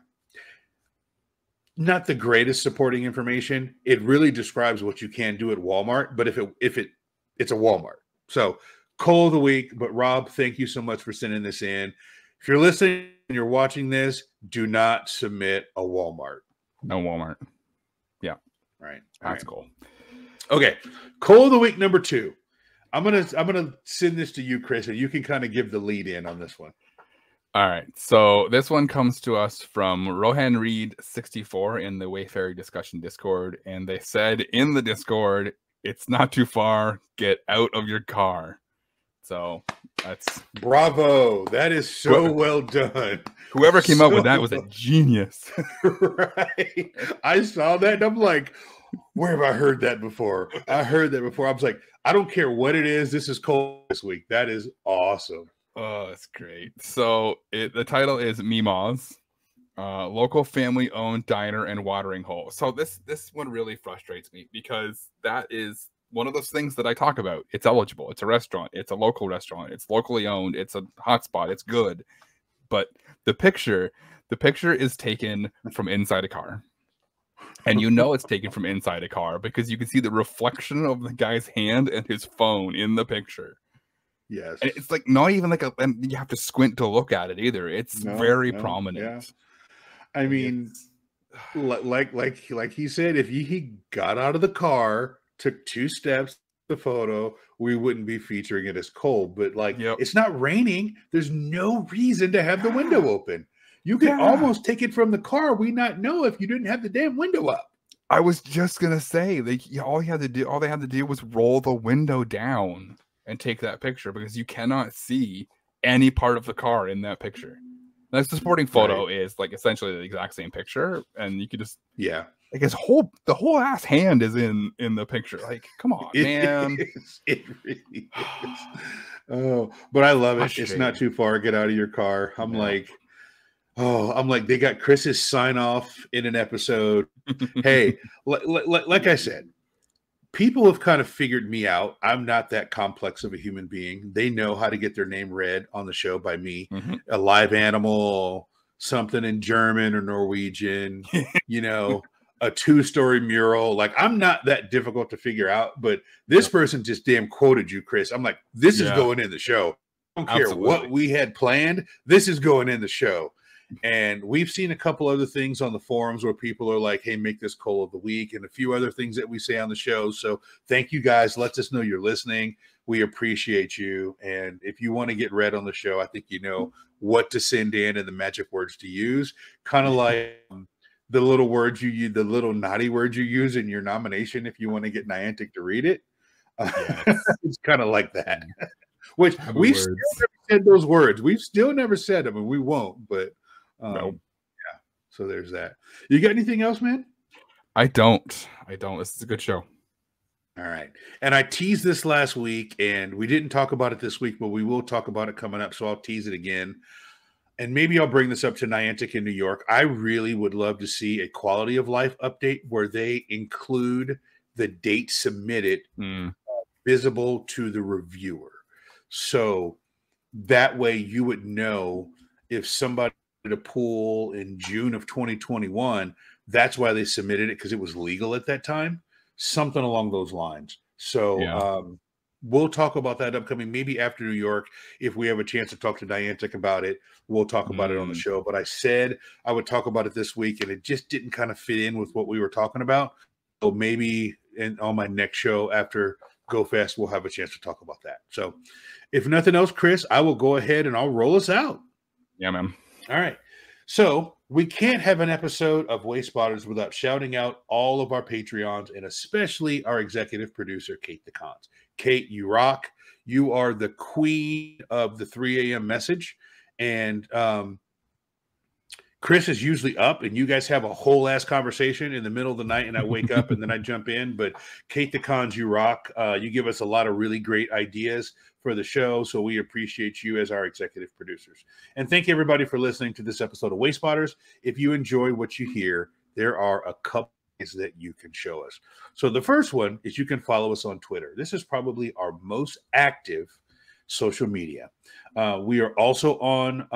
S1: Not the greatest supporting information. It really describes what you can do at Walmart, but it's a Walmart. So coal of the week. But Rob, thank you so much for sending this in. If you're listening and you're watching this, do not submit a Walmart.
S2: No Walmart. Yeah.
S1: Right.
S2: That's cool.
S1: Okay. Coal of the week number 2. I'm gonna send this to you, Chris, and you can kind of give the lead in on this one.
S2: All right. So this one comes to us from Rohan Reed 64 in the Wayfarer discussion Discord. And they said in the Discord, it's not too far. Get out of your car. So that's
S1: bravo. That is so well done.
S2: Whoever came up with that was a genius.
S1: Right. I saw that and I'm like, where have I heard that before? I heard that before. I was like, I don't care what it is. This is cool this week. That is awesome.
S2: Oh, that's great. So the title is Meemaws, local family-owned diner and watering hole. So this one really frustrates me because that is one of those things that I talk about. It's eligible. It's a restaurant. It's a local restaurant. It's locally owned. It's a hotspot. It's good. But the picture is taken from inside a car. And it's taken from inside a car because you can see the reflection of the guy's hand and his phone in the picture.
S1: Yes.
S2: And it's like not even and you have to squint to look at it either. It's very prominent.
S1: Yeah. I mean, like he said, if he got out of the car, took 2 steps, the photo, we wouldn't be featuring it as cold. But it's not raining. There's no reason to have the window open. You could almost take it from the car. We not know if you didn't have the damn window up.
S2: I was just gonna say, all they had to do was roll the window down and take that picture because you cannot see any part of the car in that picture. The supporting photo is essentially the exact same picture, and you could just the whole ass hand is in the picture. Like, come on, man.
S1: It really is. Oh, but I love it. It's not too far. Get out of your car. I'm like, they got Chris's sign off in an episode. Hey, like I said, people have kind of figured me out. I'm not that complex of a human being. They know how to get their name read on the show by me. A live animal, something in German or Norwegian, a 2-story mural. Like, I'm not that difficult to figure out, but this person just damn quoted you, Chris. I'm like, this is going in the show. I don't care what we had planned. This is going in the show. And we've seen a couple other things on the forums where people are like, hey, make this coal of the week, and a few other things that we say on the show. So thank you guys. Let us know you're listening. We appreciate you. And if you want to get read on the show, I think you know what to send in and the magic words to use. Kind of like the little words you use, the little naughty words you use in your nomination if you want to get Niantic to read it. It's kind of like that. Which we've still never said those words. We've still never said them, and we won't. But yeah. So there's that. You got anything else, man?
S2: I don't. This is a good show.
S1: All right. And I teased this last week, and we didn't talk about it this week, but we will talk about it coming up. So I'll tease it again. And maybe I'll bring this up to Niantic in New York. I really would love to see a quality of life update where they include the date submitted visible to the reviewer. So that way you would know if somebody did a pool in June of 2021, that's why they submitted it, because it was legal at that time. Something along those lines. So we'll talk about that upcoming, maybe after New York. If we have a chance to talk to Niantic about it, we'll talk about it on the show. But I said I would talk about it this week, and it just didn't kind of fit in with what we were talking about. So maybe on my next show after Go Fest, we'll have a chance to talk about that. So if nothing else, Chris, I will go ahead and I'll roll us out.
S2: Yeah, man.
S1: All right. So we can't have an episode of Wayspotters without shouting out all of our Patreons, and especially our executive producer, Kate the Cons. Kate, you rock. You are the queen of the 3 a.m. message. And Chris is usually up, and you guys have a whole ass conversation in the middle of the night, and I wake up and then I jump in. But Kate the Cons, you rock. You give us a lot of really great ideas for the show, so we appreciate you as our executive producers. And thank you, everybody, for listening to this episode of Wayspotters. If you enjoy what you hear, there are a couple ways that you can show us. So the first one is you can follow us on Twitter. This is probably our most active social media. We are also on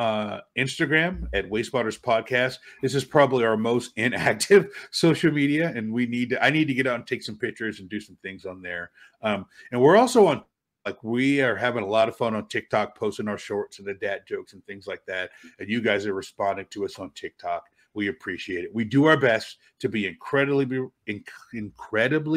S1: Instagram at Wayspotters Podcast. This is probably our most inactive social media, and I need to get out and take some pictures and do some things on there. And we're also on, we are having a lot of fun on TikTok, posting our shorts and the dad jokes and things like that. And you guys are responding to us on TikTok. We appreciate it. We do our best to be incredibly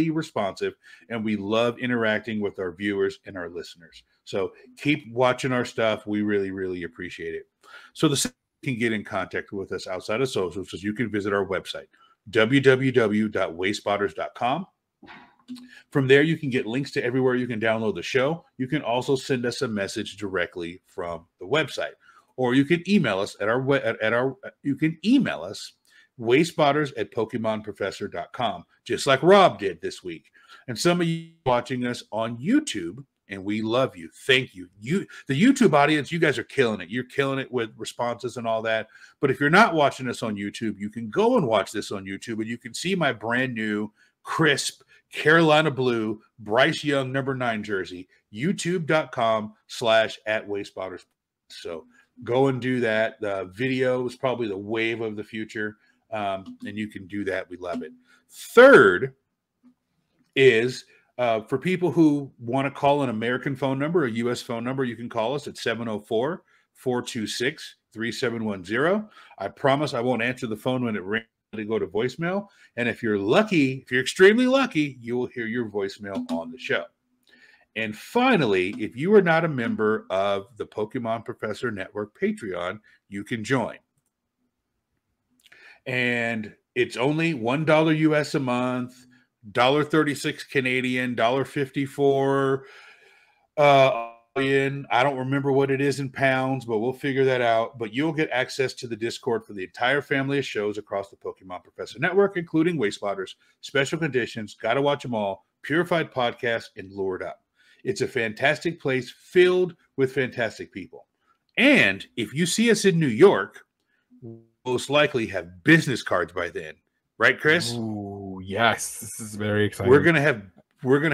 S1: responsive, and we love interacting with our viewers and our listeners. So keep watching our stuff. We really, really appreciate it. So the second you can get in contact with us outside of socials is you can visit our website, www.wayspotters.com. From there, you can get links to everywhere you can download the show. You can also send us a message directly from the website, or you can email us you can email us wayspotters@pokemonprofessor.com, just like Rob did this week. And some of you watching us on YouTube, and we love you. Thank you. The YouTube audience, you guys are killing it. You're killing it with responses and all that. But if you're not watching us on YouTube, you can go and watch this on YouTube, and you can see my brand new, crisp, Carolina Blue, Bryce Young #9 jersey, youtube.com/@Wayspotters. So go and do that. The video is probably the wave of the future, and you can do that. We love it. Third is for people who want to call an American phone number, a U.S. phone number, you can call us at 704-426-3710. I promise I won't answer the phone when it rings to go to voicemail. And if you're lucky, if you're extremely lucky, you will hear your voicemail on the show. And finally, if you are not a member of the Pokemon Professor Network Patreon, you can join. And it's only $1 US a month, $1.36 Canadian, $1.54 I don't remember what it is in pounds, but we'll figure that out. But you'll get access to the Discord for the entire family of shows across the Pokemon Professor Network, including Wayspotters, Special Conditions, Gotta Watch 'Em All, Purified Podcasts, and Lured Up. It's a fantastic place filled with fantastic people. And if you see us in New York, we'll most likely have business cards by then. Right, Chris?
S2: Ooh, yes. This is very exciting.
S1: We're gonna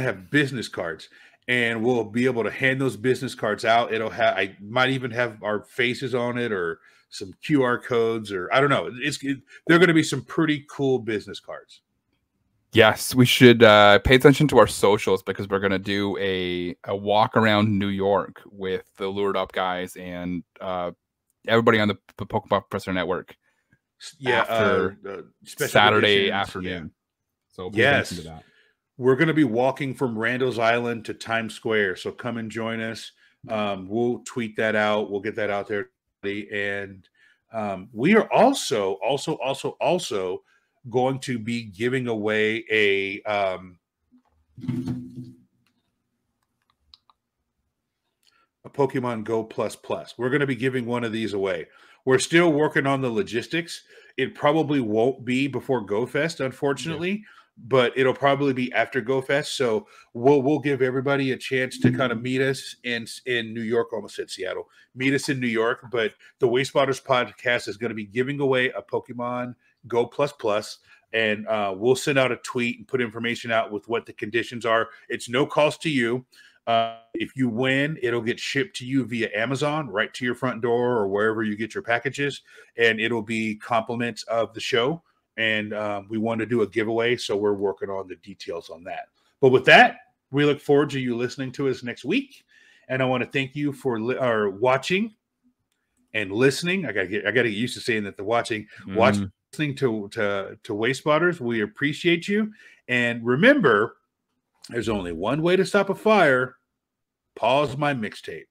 S1: have business cards. And we'll be able to hand those business cards out. I might even have our faces on it, or some QR codes, or I don't know. They're going to be some pretty cool business cards.
S2: Yes, we should pay attention to our socials, because we're going to do a walk around New York with the Lured Up guys and everybody on the Pokemon Professor Network.
S1: Yeah,
S2: after Saturday afternoon.
S1: Yeah.
S2: So pay attention to that.
S1: We're going to be walking from Randall's Island to Times Square, so come and join us. We'll tweet that out. We'll get that out there. And we are also going to be giving away a Pokemon Go Plus Plus. We're going to be giving one of these away. We're still working on the logistics. It probably won't be before Go Fest, unfortunately. but it'll probably be after GoFest. So we'll give everybody a chance to kind of meet us in New York. Almost said Seattle. Meet us in New York. But the Wayspotters podcast is going to be giving away a Pokemon Go Plus Plus, and we'll send out a tweet and put information out with what the conditions are. It's no cost to you. If you win, it'll get shipped to you via Amazon, right to your front door or wherever you get your packages, and it'll be compliments of the show. And we want to do a giveaway, so we're working on the details on that. But with that, we look forward to you listening to us next week. And I want to thank you for watching and listening. I gotta get used to saying that. The watching, listening to Wayspotters. We appreciate you. And remember, there's only one way to stop a fire. Pause my mixtape.